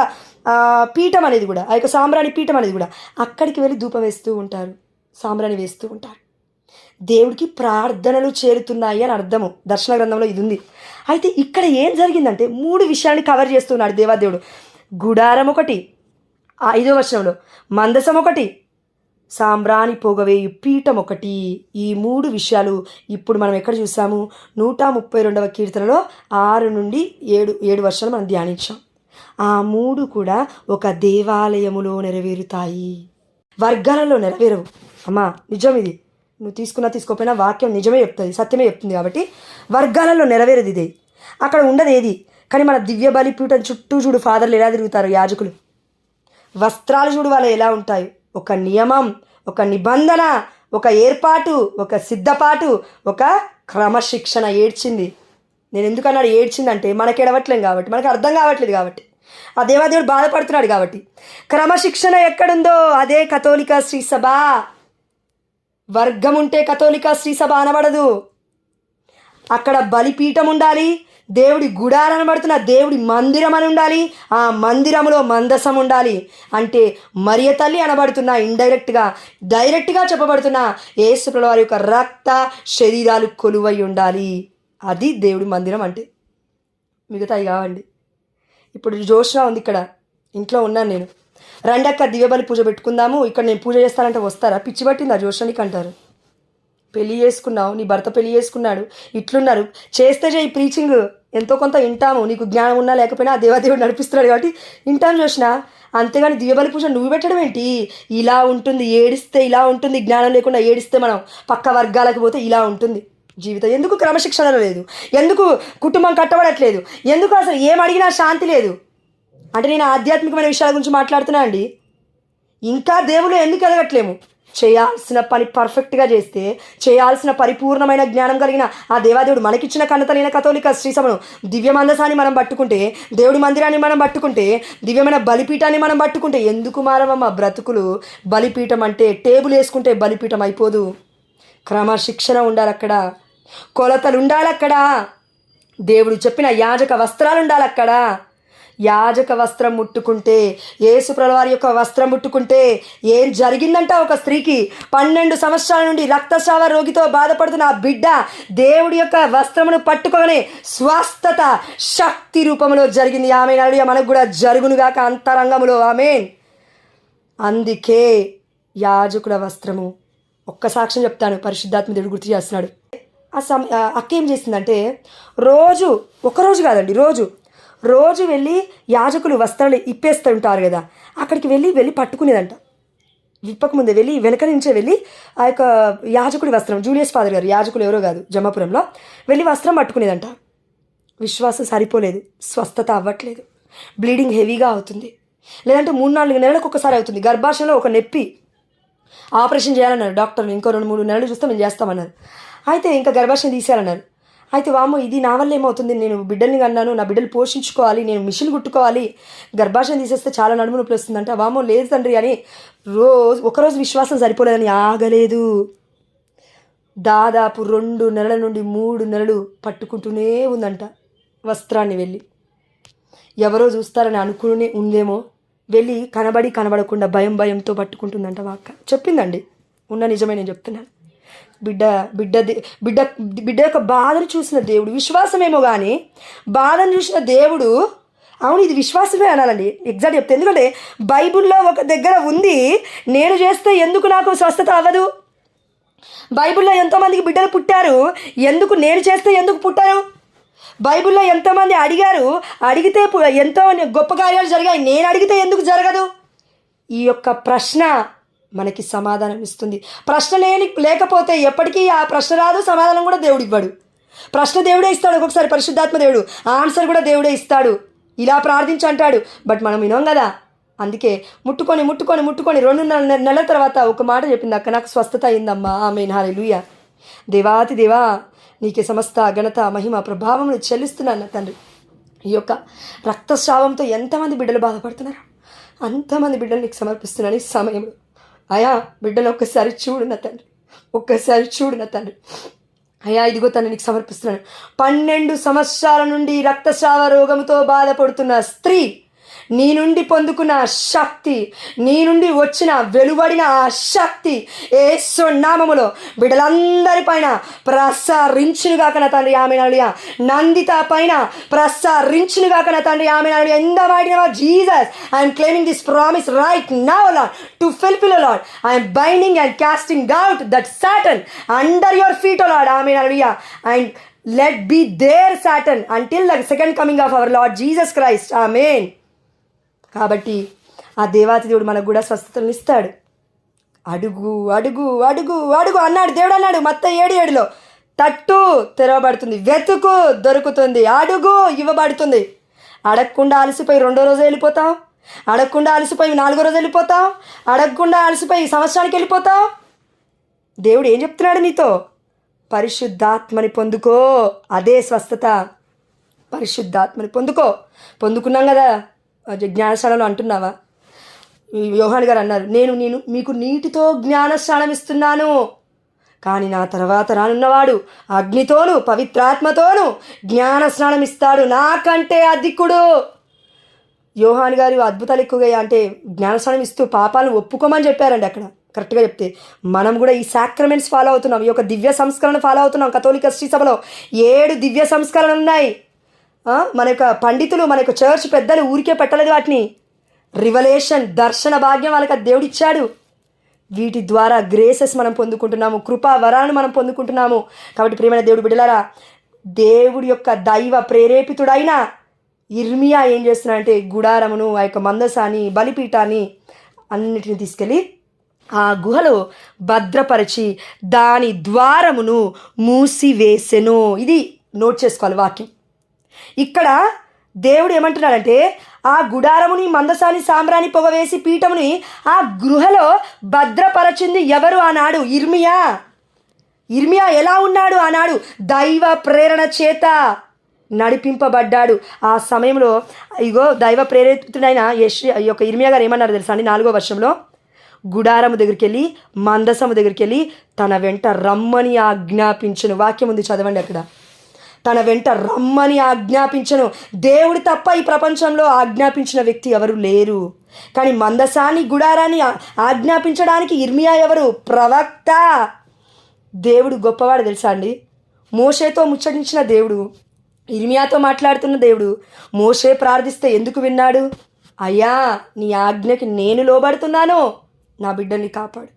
పీఠం అనేది కూడా, ఆ యొక్క సాంబ్రాణి పీఠం అనేది కూడా. అక్కడికి వెళ్ళి ధూపం వేస్తూ ఉంటారు, సాంబ్రాణి వేస్తూ ఉంటారు. దేవుడికి ప్రార్థనలు చేరుతున్నాయి అని అర్థము. దర్శన గ్రంథంలో ఇది ఉంది. అయితే ఇక్కడ ఏం జరిగిందంటే 3 విషయాన్ని కవర్ చేస్తున్నాడు దేవాదేవుడు. గుడారం ఒకటి, 5వ వచనంలో మందసం ఒకటి, సాంబ్రాణి పొగవేయు పీఠం ఒకటి. ఈ 3 విషయాలు ఇప్పుడు మనం ఎక్కడ చూసాము? 132వ కీర్తనలో 6 నుండి 7 వర్షాలు మనం ధ్యానించాం. ఆ 3 కూడా ఒక దేవాలయములో నెరవేరుతాయి, వర్గాలలో నెరవేరవు. అమ్మా నిజం ఇది, నువ్వు తీసుకున్నా తీసుకోకపోయినా వాక్యం నిజమే చెప్తుంది, సత్యమే చెప్తుంది. కాబట్టి వర్గాలలో నెరవేరేది ఇదే, అక్కడ ఉండదు ఏది. కానీ మన దివ్య బలిపీఠం చుట్టూ చూడు ఫాదర్లు ఎలా తిరుగుతారు, యాజకులు. వస్త్రాలు చూడు వాళ్ళు ఎలా ఉంటాయి. ఒక నియమం, ఒక నిబంధన, ఒక ఏర్పాటు, ఒక సిద్ధపాటు, ఒక క్రమశిక్షణ. ఏడ్చింది. నేను ఎందుకన్నాడు ఏడ్చిందంటే మనకి ఎడవట్లేం కాబట్టి, మనకు అర్థం కావట్లేదు కాబట్టి, ఆ దేవాదేవుడు బాధపడుతున్నాడు కాబట్టి. క్రమశిక్షణ ఎక్కడుందో అదే కథోలిక శ్రీసభ. వర్గం ఉంటే కథోలిక శ్రీసభ అనబడదు. అక్కడ బలిపీఠం ఉండాలి, దేవుడి గుడారం అనబడుతున్న దేవుడి మందిరం అని ఉండాలి, ఆ మందిరములో మందసం ఉండాలి. అంటే మరియ తల్లి అనబడుతున్న ఇండైరెక్ట్గా డైరెక్ట్గా చెప్పబడుతున్న యేసుప్రభుల వారి యొక్క రక్త శరీరాలు కొలువై ఉండాలి. అది దేవుడి మందిరం అంటే. మిగతాయి కావండి. ఇప్పుడు జోష్న ఉంది ఇక్కడ, ఇంట్లో ఉన్నాను నేను. రండక్క దివ్యబలి పూజ పెట్టుకుందాము, ఇక్కడ నేను పూజ చేస్తానంటే వస్తారా? పిచ్చి పట్టిందా జోష్నికి అంటారు. పెళ్లి చేసుకున్నావు, నీ భర్త పెళ్లి చేసుకున్నాడు, ఇట్లున్నారు, చేస్తే చేయి ప్రీచింగ్, ఎంతో కొంత వింటాము. నీకు జ్ఞానం ఉన్నా లేకపోయినా ఆ దేవాదేవుడు నడిపిస్తున్నాడు కాబట్టి వింటాను చూసిన. అంతేగాని దివ్యబలి పూజ నువ్వు పెట్టడం ఏంటి? ఇలా ఉంటుంది, ఏడిస్తే ఇలా ఉంటుంది, జ్ఞానం లేకుండా ఏడిస్తే మనం పక్క వర్గాలకు పోతే ఇలా ఉంటుంది జీవితం. ఎందుకు క్రమశిక్షణలో లేదు? ఎందుకు కుటుంబం కట్టబడట్లేదు? ఎందుకు అసలు ఏం అడిగినా శాంతి లేదు? అంటే నేను ఆధ్యాత్మికమైన విషయాల గురించి మాట్లాడుతున్నా అండి. ఇంకా దేవుడు ఎందుకు ఎదగట్లేము? చేయాల్సిన పని పర్ఫెక్ట్గా చేస్తే, చేయాల్సిన పరిపూర్ణమైన జ్ఞానం కలిగిన ఆ దేవాదేవుడు మనకిచ్చిన కన్నతలైన కథోలిక శ్రీసభను, దివ్య మందసాన్ని మనం పట్టుకుంటే, దేవుడి మందిరాన్ని మనం పట్టుకుంటే, దివ్యమైన బలిపీఠాన్ని మనం పట్టుకుంటే ఎందుకు మారవమ్మ బ్రతుకులు? బలిపీఠం అంటే టేబుల్ వేసుకుంటే బలిపీఠం అయిపోదు. క్రమశిక్షణ ఉండాలి అక్కడ, కొలతలు ఉండాలి అక్కడ, దేవుడు చెప్పిన యాజక వస్త్రాలు ఉండాలి అక్కడ. యాజక వస్త్రం ముట్టుకుంటే, యేసుప్రభుల వారి యొక్క వస్త్రం ముట్టుకుంటే ఏం జరిగిందంట? ఒక స్త్రీకి 12 సంవత్సరాల నుండి రక్తస్రావ రోగితో బాధపడుతున్న ఆ బిడ్డ దేవుడి యొక్క వస్త్రమును పట్టుకోగానే స్వస్థత శక్తి రూపంలో జరిగింది. ఆమె నడుయ మనకు కూడా జరుగునుగాక అంతరంగములో. ఆమేన్. అందుకే యాజకుల వస్త్రము. ఒక్క సాక్ష్యం చెప్తాను, పరిశుద్ధాత్మ దేవుడు గుర్తు చేస్తున్నాడు. అక్క ఏం చేసిందంటే ఒకరోజు కాదండి, రోజు వెళ్ళి యాజకులు వస్త్రాలు ఇప్పేస్తుంటారు కదా, అక్కడికి వెళ్ళి పట్టుకునేదంట. విప్పకముందే వెళ్ళి వెనక నుంచే వెళ్ళి ఆ యొక్క యాజకుడి వస్త్రం, జూలియస్ ఫాదర్ గారు యాజకులు ఎవరో కాదు, జమ్మాపురంలో వెళ్ళి వస్త్రం పట్టుకునేదంట. విశ్వాసం సరిపోలేదు, స్వస్థత అవ్వట్లేదు, బ్లీడింగ్ హెవీగా అవుతుంది, లేదంటే 3-4 నెలలకు ఒకసారి అవుతుంది. గర్భాశయంలో ఒక నొప్పి, ఆపరేషన్ చేయాలన్నారు డాక్టర్లు. ఇంకో 2-3 నెలలు చూస్తే మేము చేస్తామన్నారు. అయితే ఇంకా గర్భాశయం తీసేయాలన్నారు. అయితే వామ్మో ఇది నా వల్ల ఏమవుతుంది, నేను బిడ్డల్ని కన్నాను, నా బిడ్డలు పోషించుకోవాలి, నేను మిషన్ కుట్టుకోవాలి, గర్భాశయం తీసేస్తే చాలా నడుము నొప్పి వస్తుందంట. వామ్మో లేదు తండ్రి అని ఒకరోజు విశ్వాసం సరిపోలేదని ఆగలేదు. దాదాపు 2 నెలల నుండి 3 నెలలు పట్టుకుంటూనే ఉందంట వస్త్రాన్ని. వెళ్ళి ఎవరో చూస్తారని అనుకునే ఉందేమో, వెళ్ళి కనబడకుండా భయంతో పట్టుకుంటుందంట. మా అక్క చెప్పిందండి, ఉన్న నిజమే నేను చెప్తున్నాను. బిడ్డ బిడ్డ బిడ్డ బిడ్డ యొక్క బాధను చూసిన దేవుడు, విశ్వాసమేమో కానీ బాధను చూసిన దేవుడు, అవును ఇది విశ్వాసమే అనాలండి ఎగ్జాక్ట్ చెప్తే. ఎందుకంటే బైబిల్లో ఒక దగ్గర ఉంది, నేను చేస్తే ఎందుకు నాకు స్వస్థత అవ్వదు. బైబిల్లో ఎంతోమందికి బిడ్డలు పుట్టారు, ఎందుకు నేను చేస్తే ఎందుకు పుట్టారు. బైబిల్లో ఎంతోమంది అడిగారు, అడిగితే ఎంతో గొప్ప కార్యాలు జరిగాయి, నేను అడిగితే ఎందుకు జరగదు. ఈ యొక్క ప్రశ్న మనకి సమాధానం ఇస్తుంది. ప్రశ్న లేకపోతే ఎప్పటికీ ఆ ప్రశ్న రాదు, సమాధానం కూడా దేవుడు ఇవ్వడు. ప్రశ్న దేవుడే ఇస్తాడు, ఒక్కొక్కసారి పరిశుద్ధాత్మ దేవుడు, ఆన్సర్ కూడా దేవుడే ఇస్తాడు. ఇలా ప్రార్థించి అంటాడు, బట్ మనం వినాం కదా. అందుకే ముట్టుకొని 2 నెలల తర్వాత ఒక మాట చెప్పింది, అక్క నాకు స్వస్థత అయిందమ్మా, ఆమేన్, హల్లెలూయా. దేవాతి దేవా నీకే సమస్త ఘనత మహిమ ప్రభావమును చెల్లిస్తున్నాను నా తండ్రి. ఈ యొక్క రక్తస్రావంతో ఎంతమంది బిడ్డలు బాధపడుతున్నారు, అంతమంది బిడ్డలు నీకు సమర్పిస్తున్నాను ఈ సమయంలో. అయా బిడ్డలు ఒక్కసారి చూడు నా తండ్రి, ఒక్కసారి చూడు నా తండ్రి. అయ్యా ఇదిగో తను నీకు సమర్పిస్తున్నాను. 12 సంవత్సరాల నుండి రక్తస్రావ రోగంతో బాధపడుతున్న స్త్రీ, నీ నుండి పొందుకున్న శక్తి, నీ నుండి వచ్చిన వెలువడిన ఆ శక్తి యేసు నామములో బిడ్డలందరి పైన ప్రసరించునుగాక నా తండ్రి, ఆమేన్, హల్లెలూయా. నందిత పైన ప్రసరించునుగాక నా తండ్రి, amen, hallelujah. In the mighty name of Jesus I am claiming this promise right now Lord to fulfill O Lord. I am binding and casting out that Satan under your feet O Lord, amen, hallelujah. And let be there Satan until the second coming of our Lord Jesus Christ, ఆమేన్. కాబట్టి ఆ దేవాతి దేవుడు మనకు కూడా స్వస్థతలను ఇస్తాడు. అడుగు అడుగు అడుగు అడుగు అన్నాడు దేవుడు, అన్నాడు మత్తయి 7:7లో, తట్టు తెరవబడుతుంది, వెతుకు దొరుకుతుంది, అడుగు ఇవ్వబడుతుంది. అడగకుండా అలసిపోయి 2వ రోజు వెళ్ళిపోతాం, అడగకుండా అలసిపోయి 4వ రోజు వెళ్ళిపోతాం, అడగకుండా అలసిపోయి సంవత్సరానికి వెళ్ళిపోతాం. దేవుడు ఏం చెప్తున్నాడు నీతో? పరిశుద్ధాత్మని పొందుకో, అదే స్వస్థత. పరిశుద్ధాత్మని పొందుకున్నాం కదా. జ్ఞానస్నానంలో అంటున్నావా? యోహాను గారు అన్నారు, నేను మీకు నీటితో జ్ఞానస్నానం ఇస్తున్నాను, కానీ నా తర్వాత రానున్నవాడు అగ్నితోను పవిత్రాత్మతోను జ్ఞానస్నానం ఇస్తాడు, నాకంటే అధికుడు. యోహాను గారు అద్భుతాలు ఎక్కువగా అంటే జ్ఞానస్నానం ఇస్తూ పాపాలను ఒప్పుకోమని చెప్పారండి అక్కడ. కరెక్ట్గా చెప్తే మనం కూడా ఈ సాక్రమెంట్స్ ఫాలో అవుతున్నాం, ఈ యొక్క దివ్య సంస్కరణ ఫాలో అవుతున్నాం. కథోలిక శ్రీ సభలో 7 దివ్య సంస్కరణలు ఉన్నాయి. మన యొక్క పండితులు, మన యొక్క చర్చ్ పెద్దలు ఊరికే పెట్టలేదు వాటిని. రివలేషన్, దర్శన భాగ్యం వాళ్ళకి దేవుడు ఇచ్చాడు. వీటి ద్వారా గ్రేసెస్ మనం పొందుకుంటున్నాము, కృపా వరాలను మనం పొందుకుంటున్నాము. కాబట్టి ప్రియమైన దేవుడు బిడ్డలారా, దేవుడి యొక్క దైవ ప్రేరేపితుడైన ఇర్మియా ఏం చేస్తున్నాడంటే గుడారమును, ఆ యొక్క మందసాన్ని, బలిపీఠాన్ని అన్నిటిని తీసుకెళ్ళి ఆ గుహలో భద్రపరిచి దాని ద్వారమును మూసివేసెను. ఇది నోట్ చేసుకోవాలి వాక్యం. ఇక్కడ దేవుడు ఏమంటున్నాడంటే ఆ గుడారముని, మందసాని, సాంబ్రాణి పొగ వేసి పీఠముని ఆ గృహలో భద్రపరచింది ఎవరు ఆనాడు? ఇర్మియా. ఇర్మియా ఎలా ఉన్నాడు ఆనాడు? దైవ ప్రేరణ చేత నడిపింపబడ్డాడు. ఆ సమయంలో ఇగో దైవ ప్రేరేపితుడైన ఈ యొక్క ఇర్మియా గారు ఏమన్నారు తెలుసా అండి? 4వ వర్షంలో గుడారము దగ్గరికి వెళ్ళి, మందసము దగ్గరికి వెళ్ళి తన వెంట రమ్మని ఆజ్ఞాపించను. వాక్యం ఉంది, చదవండి అక్కడ. తన వెంట రమ్మని ఆజ్ఞాపించను. దేవుడు తప్ప ఈ ప్రపంచంలో ఆజ్ఞాపించిన వ్యక్తి ఎవరు లేరు. కానీ మందసాన్ని, గుడారాన్ని ఆజ్ఞాపించడానికి ఇర్మియా ఎవరు? ప్రవక్త. దేవుడు గొప్పవాడు తెలుసా అండి. మోషేతో ముచ్చటించిన దేవుడు, ఇర్మియాతో మాట్లాడుతున్న దేవుడు. మోషే ప్రార్థిస్తే ఎందుకు విన్నాడు? అయ్యా నీ ఆజ్ఞకి నేను లోబడుతున్నాను, నా బిడ్డల్ని కాపాడు.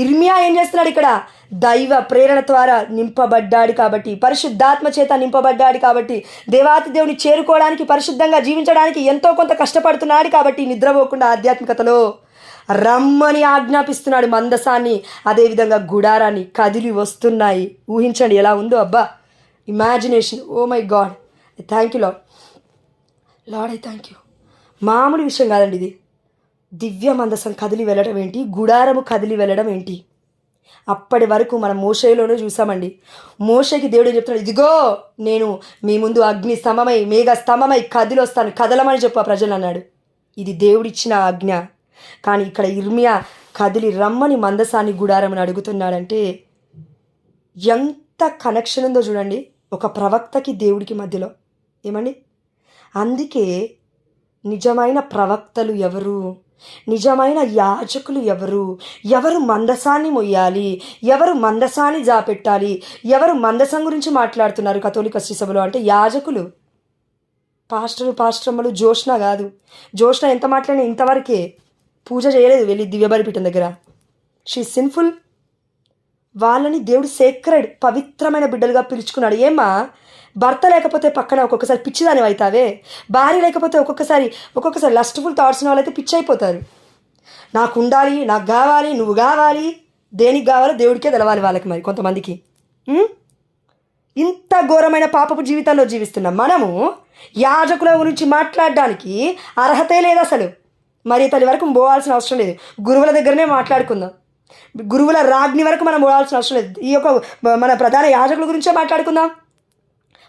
ఇర్మియా ఏం చేస్తున్నాడు ఇక్కడ? దైవ ప్రేరణ ద్వారా నింపబడ్డాడు కాబట్టి, పరిశుద్ధాత్మ చేత నింపబడ్డాడు కాబట్టి, దేవాతి దేవుని చేరుకోవడానికి, పరిశుద్ధంగా జీవించడానికి ఎంతో కొంత కష్టపడుతున్నాడు కాబట్టి నిద్రపోకుండా ఆధ్యాత్మికతలో రమ్మని ఆజ్ఞాపిస్తున్నాడు. మందసాన్ని, అదేవిధంగా గుడారాన్ని కదిలి వస్తున్నాయి. ఊహించండి ఎలా ఉందో. అబ్బా, imagination. Oh my God, thank you Lord. Lord I thank you. మామూలు విషయం కాదండి ఇది. దివ్య మందసం కదిలి వెళ్ళడం ఏంటి, గుడారము కదిలి వెళ్ళడం ఏంటి? అప్పటి వరకు మనం మోషేలోనే చూసామండి. మోషేకి దేవుడు ఏం చెప్తున్నాడు? ఇదిగో నేను మీ ముందు అగ్ని స్తంభమై, మేఘ స్తంభమై కదిలి వస్తాను, కదలమని చెప్పు ఆ ప్రజలు అన్నాడు. ఇది దేవుడిచ్చిన ఆజ్ఞ. కానీ ఇక్కడ ఇర్మియా కదిలి రమ్మని మందసాన్ని, గుడారమని అడుగుతున్నాడంటే ఎంత కనెక్షన్ ఉందో చూడండి ఒక ప్రవక్తకి దేవుడికి మధ్యలో. ఏమండి? అందుకే నిజమైన ప్రవక్తలు ఎవరు? నిజమైన యాజకులు ఎవరు? ఎవరు మందసాన్ని మొయ్యాలి? ఎవరు మందసాన్ని జాపెట్టాలి? ఎవరు మందసం గురించి మాట్లాడుతున్నారు కథోలిక శ్రీసభలో అంటే యాజకులు. పాస్టరమ్మలు జోష్న కాదు. జోష్న ఎంత మాట్లాడినా ఇంతవరకే పూజ చేయలేదు వెళ్ళి దివ్యబలిపీఠం దగ్గర. She sinful. వాళ్ళని దేవుడు సేక్రెడ్ పవిత్రమైన బిడ్డలుగా పిలుచుకున్నాడు. ఏమ్మా, భర్త లేకపోతే పక్కన ఒక్కొక్కసారి పిచ్చిదాని అవుతావే, భార్య లేకపోతే ఒక్కొక్కసారి లస్ట్ఫుల్ థాట్స్ ఉన్న వాళ్ళైతే పిచ్చి అయిపోతారు. నాకు ఉండాలి, నాకు కావాలి, నువ్వు కావాలి, దేనికి కావాలో దేవుడికే తెలవాలి వాళ్ళకి. మరి కొంతమందికి ఇంత ఘోరమైన పాపపు జీవితాల్లో జీవిస్తున్నాం మనము. యాజకుల గురించి మాట్లాడడానికి అర్హతే లేదు అసలు. మరి తల్లి వరకు పోవాల్సిన అవసరం లేదు. గురువుల దగ్గరనే మాట్లాడుకుందాం. గురువుల రాజ్ఞి వరకు మనం పోవాల్సిన అవసరం లేదు. ఈ యొక్క మన ప్రధాన యాజకుల గురించే మాట్లాడుకుందాం.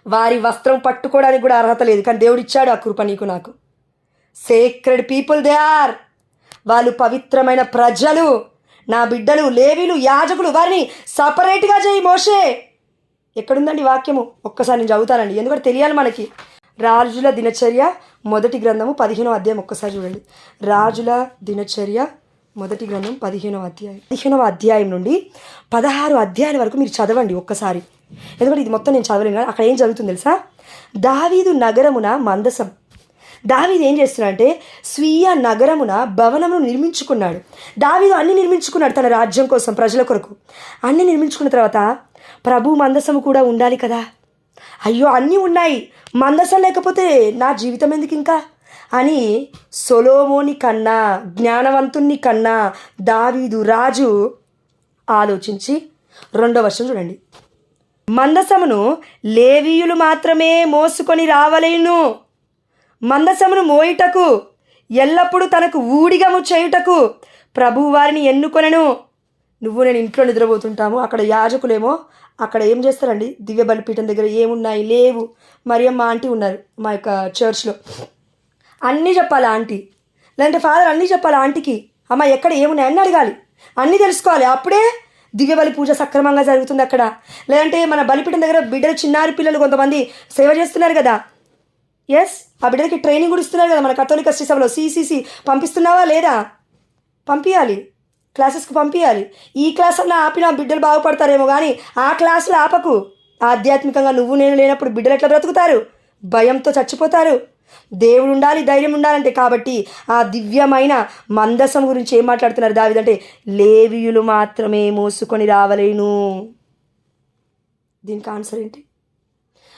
వారి వస్త్రం పట్టుకోవడానికి కూడా అర్హత లేదు, కానీ దేవుడు ఇచ్చాడు ఆ కృప నీకు నాకు. Sacred people they are. వాళ్ళు పవిత్రమైన ప్రజలు. నా బిడ్డలు లేవీలు యాజకులు, వారిని సపరేట్గా చేయి మోషే. ఎక్కడుందండి వాక్యము? ఒక్కసారి నేను చదువుతానండి, ఎందుకంటే తెలియాలి మనకి. రాజుల దినచర్య మొదటి గ్రంథము 15వ అధ్యాయం ఒక్కసారి చూడండి. రాజుల దినచర్య మొదటి గ్రంథం 15వ అధ్యాయం నుండి 16 అధ్యాయాల వరకు మీరు చదవండి ఒక్కసారి. ఎందుకంటే ఇది మొత్తం నేను చదవలేను కానీ అక్కడ ఏం జరుగుతుంది తెలుసా? దావీదు నగరమున మందసం. దావీదు ఏం చేస్తున్నాడంటే స్వీయ నగరమున భవనమును నిర్మించుకున్నాడు. దావీదు అన్ని నిర్మించుకున్నాడు తన రాజ్యం కోసం, ప్రజల కొరకు. అన్ని నిర్మించుకున్న తర్వాత ప్రభు మందసము కూడా ఉండాలి కదా. అయ్యో అన్నీ ఉన్నాయి, మందసం లేకపోతే నా జీవితం ఎందుకు ఇంకా అని సొలొమోని కన్నా, జ్ఞానవంతుని కన్నా దావీదు రాజు ఆలోచించి 2వ వచనం చూడండి. మందసమును లేవీయులు మాత్రమే మోసుకొని రావలేను. మందసమును మోయుటకు ఎల్లప్పుడూ తనకు ఊడిగము చేయుటకు ప్రభు వారిని ఎన్నుకొనెను. నువ్వు నేను ఇంట్లో నిద్రపోతుంటాము, అక్కడ యాజకులేమో అక్కడ ఏం చేస్తారండి, దివ్య బలిపీఠం దగ్గర ఏమున్నాయి లేవు. మరియమ్మ ఆంటీ ఉన్నారు మా యొక్క చర్చ్లో, అన్నీ చెప్పాలి ఆంటీ, లేదంటే ఫాదర్ అన్నీ చెప్పాలి ఆంటీకి. అమ్మ ఎక్కడ ఏమున్నాయి అన్నీ అడగాలి, అన్నీ తెలుసుకోవాలి. అప్పుడే దివ్య బలి పూజ సక్రమంగా జరుగుతుంది అక్కడ. లేదంటే మన బలిపీఠం దగ్గర బిడ్డలు, చిన్నారి పిల్లలు కొంతమంది సేవ చేస్తున్నారు కదా. ఎస్, ఆ బిడ్డలకి ట్రైనింగ్ కూడా ఇస్తున్నారు కదా మన కథోలిక శ్రీసభలో. సిసిసి పంపిస్తున్నావా లేదా? పంపించాలి, క్లాసెస్కి పంపించాలి. ఈ క్లాస్ అన్న ఆపినా బిడ్డలు బాగుపడతారేమో, కానీ ఆ క్లాసులు ఆపకు. ఆధ్యాత్మికంగా నువ్వు నేను లేనప్పుడు బిడ్డలు ఎట్లా బ్రతుకుతారు? భయంతో చచ్చిపోతారు. దేవుడు ఉండాలి, ధైర్యం ఉండాలంటే. కాబట్టి ఆ దివ్యమైన మందసం గురించి ఏం మాట్లాడుతున్నారు దావీదంటే, లేవీయులు మాత్రమే మోసుకొని రావలేను. దీనికి ఆన్సర్ ఏంటి?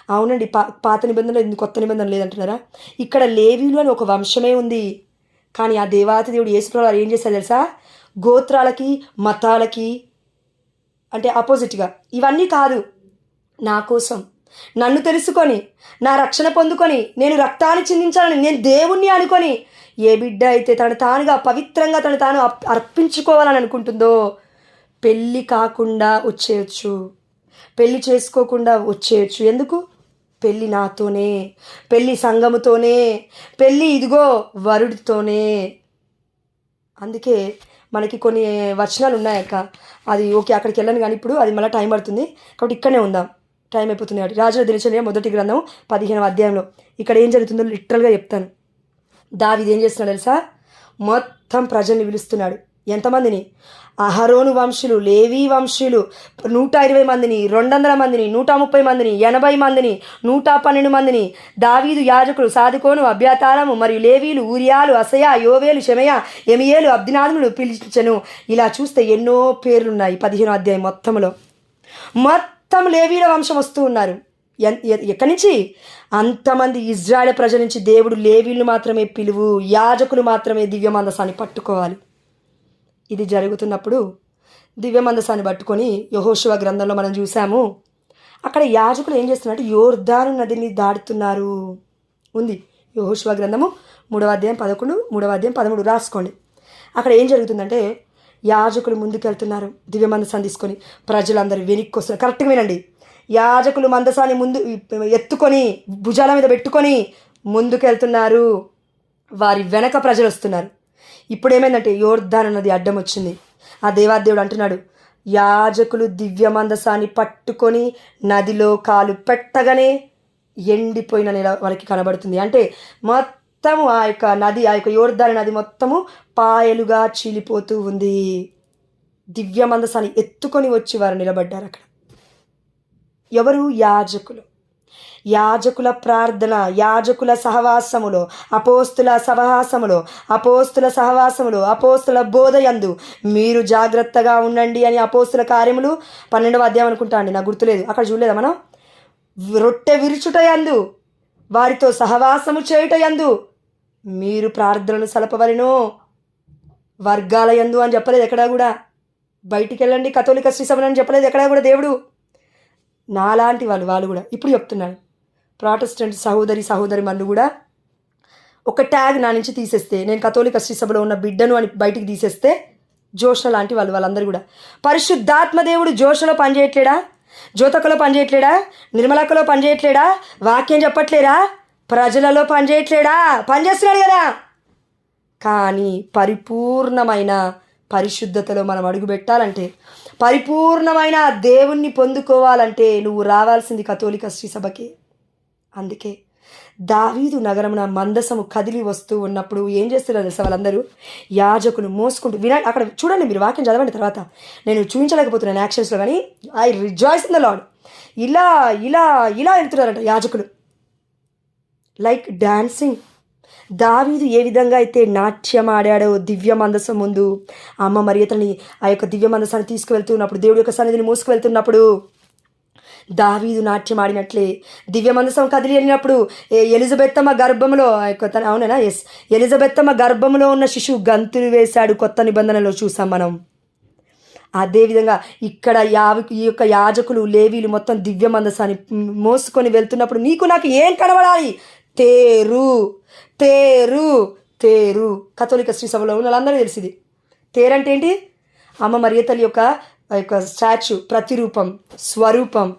అవునండి, పాత నిబంధనలో ఎందుకు కొత్త నిబంధన లేదంటున్నారా? ఇక్కడ లేవీయులు అని ఒక వంశమే ఉంది. కానీ ఆ దేవాతి దేవుడు యేసుప్రభువు వారు ఏం చేశారు తెలుసా? గోత్రాలకి, మతాలకి అంటే ఆపోజిట్గా ఇవన్నీ కాదు, నా కోసం, నన్ను తెలుసుకొని, నా రక్షణ పొందుకొని, నేను రక్తాన్ని చిందించాలని, నేను దేవుణ్ణి అనుకొని ఏ బిడ్డ అయితే తను తానుగా పవిత్రంగా తను తాను అర్పించుకోవాలని అనుకుంటుందో పెళ్ళి కాకుండా వచ్చేయచ్చు, పెళ్ళి చేసుకోకుండా వచ్చేయచ్చు. ఎందుకు? పెళ్ళి నాతోనే, పెళ్ళి సంఘముతోనే, పెళ్ళి ఇదిగో వరుడితోనే. అందుకే మనకి కొన్ని వచనాలు ఉన్నాయక్క, అది ఓకే అక్కడికి వెళ్ళను కానీ ఇప్పుడు అది మళ్ళీ టైం పడుతుంది కాబట్టి ఇక్కడనే ఉందాం, టైం అయిపోతుంది కాబట్టి. రాజుల దినచర్య మొదటి గ్రంథం 15వ అధ్యాయంలో ఇక్కడ ఏం జరుగుతుందో లిటరల్గా చెప్తాను. దావీదు ఏం చేస్తున్నాడు తెలుసా? మొత్తం ప్రజల్ని పిలుస్తున్నాడు. ఎంతమందిని? అహరోను వంశులు, లేవీ వంశులు 120 మందిని, 200 మందిని, 130 మందిని, 80 మందిని, 112 మందిని, దావీదు యాజకులు సాదుకోను, అబ్యాతారము మరియు లేవీలు, ఊరియాలు, అసయ, యోవేలు, షెమయ, ఎమియేలు, అబ్దినాదులు పిలిచెను. ఇలా చూస్తే ఎన్నో పేర్లున్నాయి 15వ అధ్యాయం మొత్తంలో. మొత్తం లేవీల వంశం వస్తూ ఉన్నారు. ఎక్కడి నుంచి? అంతమంది ఇజ్రాయేల్ ప్రజల నుంచి దేవుడు లేవీలు మాత్రమే పిలువు, యాజకులు మాత్రమే దివ్య మందసాన్ని పట్టుకోవాలి. ఇది జరుగుతున్నప్పుడు దివ్య మందసాన్ని పట్టుకొని యెహోషువ గ్రంథంలో మనం చూసాము. అక్కడ యాజకులు ఏం చేస్తున్నారంటే యోర్దాను నదిని దాటుతున్నారు ఉంది. యెహోషువ గ్రంథము 3వ అధ్యాయం 11, 3వ అధ్యాయం 13 రాసుకోండి. అక్కడ ఏం జరుగుతుందంటే యాజకులు ముందుకెళ్తున్నారు దివ్య మందసాన్ని తీసుకొని, ప్రజలందరూ వెనక్కి వస్తున్నారు. కరెక్ట్గా వినండి, యాజకులు మందసాన్ని ముందు ఎత్తుకొని భుజాల మీద పెట్టుకొని ముందుకెళ్తున్నారు, వారి వెనక ప్రజలు వస్తున్నారు. ఇప్పుడు ఏమైందంటే యోర్దాను నది అడ్డం వచ్చింది. ఆ దేవాదేవుడు అంటున్నాడు, యాజకులు దివ్య మందసాన్ని పట్టుకొని నదిలో కాలు పెట్టగానే ఎండిపోయిన నెల వారికి కనబడుతుంది. అంటే మొత్తము ఆ యొక్క నది, ఆ యొక్క యోర్దాను నది మొత్తము పాయలుగా చీలిపోతూ ఉంది. దివ్య మందసాన్ని ఎత్తుకొని వచ్చి వారు నిలబడ్డారు అక్కడ. ఎవరు? యాజకులు. యాజకుల ప్రార్థన, యాజకుల సహవాసములో, అపోస్తుల సహవాసములో, అపోస్తుల బోధయందు మీరు జాగ్రత్తగా ఉండండి అని అపోస్తుల కార్యములు 12వ అధ్యాయం అనుకుంటా అండి, నాకు గుర్తులేదు. అక్కడ చూడలేదా మనం? రొట్టె విరుచుటయందు, వారితో సహవాసము చేయుటయందు మీరు ప్రార్థనలు సలపవలెను. వర్గాల యందు అని చెప్పలేదు ఎక్కడా కూడా. బయటికి వెళ్ళండి కథోలిక శ్రీ సభ అని చెప్పలేదు ఎక్కడా కూడా దేవుడు. నాలాంటి వాళ్ళు కూడా ఇప్పుడు చెప్తున్నాను. ప్రాటెస్టెంట్ సహోదరి మనులు కూడా ఒక ట్యాగ్ నా నుంచి తీసేస్తే, నేను కథోలిక శ్రీ సభలో ఉన్న బిడ్డను అని బయటికి తీసేస్తే, జోష్న లాంటి వాళ్ళందరూ కూడా పరిశుద్ధాత్మ దేవుడు జోష్నలో పనిచేయట్లేడా? జ్యోతకలో పనిచేయట్లేడా? నిర్మలకలో పనిచేయట్లేడా? వాక్యం చెప్పట్లేరా? ప్రజలలో పనిచేయట్లేడా? పనిచేస్తున్నాడు కదా. కానీ పరిపూర్ణమైన పరిశుద్ధతలో మనం అడుగు పెట్టాలంటే, పరిపూర్ణమైన దేవుణ్ణి పొందుకోవాలంటే నువ్వు రావాల్సింది కథోలిక శ్రీ సభకి. అందుకే దావీదు నగరమున మందసము కదిలి వస్తూ ఉన్నప్పుడు ఏం చేస్తున్నారు తెలుసా? వాళ్ళందరూ యాజకులు మోసుకుంటూ అక్కడ చూడండి, మీరు వాక్యం చదవండి తర్వాత. నేను చూపించలేకపోతున్నాను యాక్షన్స్లో, కానీ I rejoice in the lord. ఇలా ఇలా ఇలా వెళ్తున్నారంట యాజకులు, లైక్ డాన్సింగ్. దావీదు ఏ విధంగా అయితే నాట్యం ఆడాడో దివ్య మందసం ముందు, అమ్మ మరియతని ఆ యొక్క దివ్య మందసాన్ని తీసుకువెళ్తున్నప్పుడు, దేవుడి యొక్క సన్నిధిని మోసుకువెళ్తున్నప్పుడు దావీదు నాట్యం ఆడినట్లే దివ్య మందసం కదిలి వెళ్ళినప్పుడు ఎలిజబెత్తమ్మ గర్భంలో అవునేనా? ఎస్, ఎలిజబెత్తమ్మ గర్భంలో ఉన్న శిశువు గంతులు వేశాడు, కొత్త నిబంధనలో చూసాం మనం. అదేవిధంగా ఇక్కడ ఈ యొక్క యాజకులు లేవీలు మొత్తం దివ్య మందసాన్ని మోసుకొని వెళ్తున్నప్పుడు నీకు నాకు ఏం కనబడాలి? తేరు తేరు తేరు. కథోలిక శ్రీ సభలో ఉన్న వాళ్ళందరూ తెలిసింది. తేరు అంటే ఏంటి? అమ్మ మరియ తల్లి యొక్క స్టాచ్యూ, ప్రతిరూపం, స్వరూపం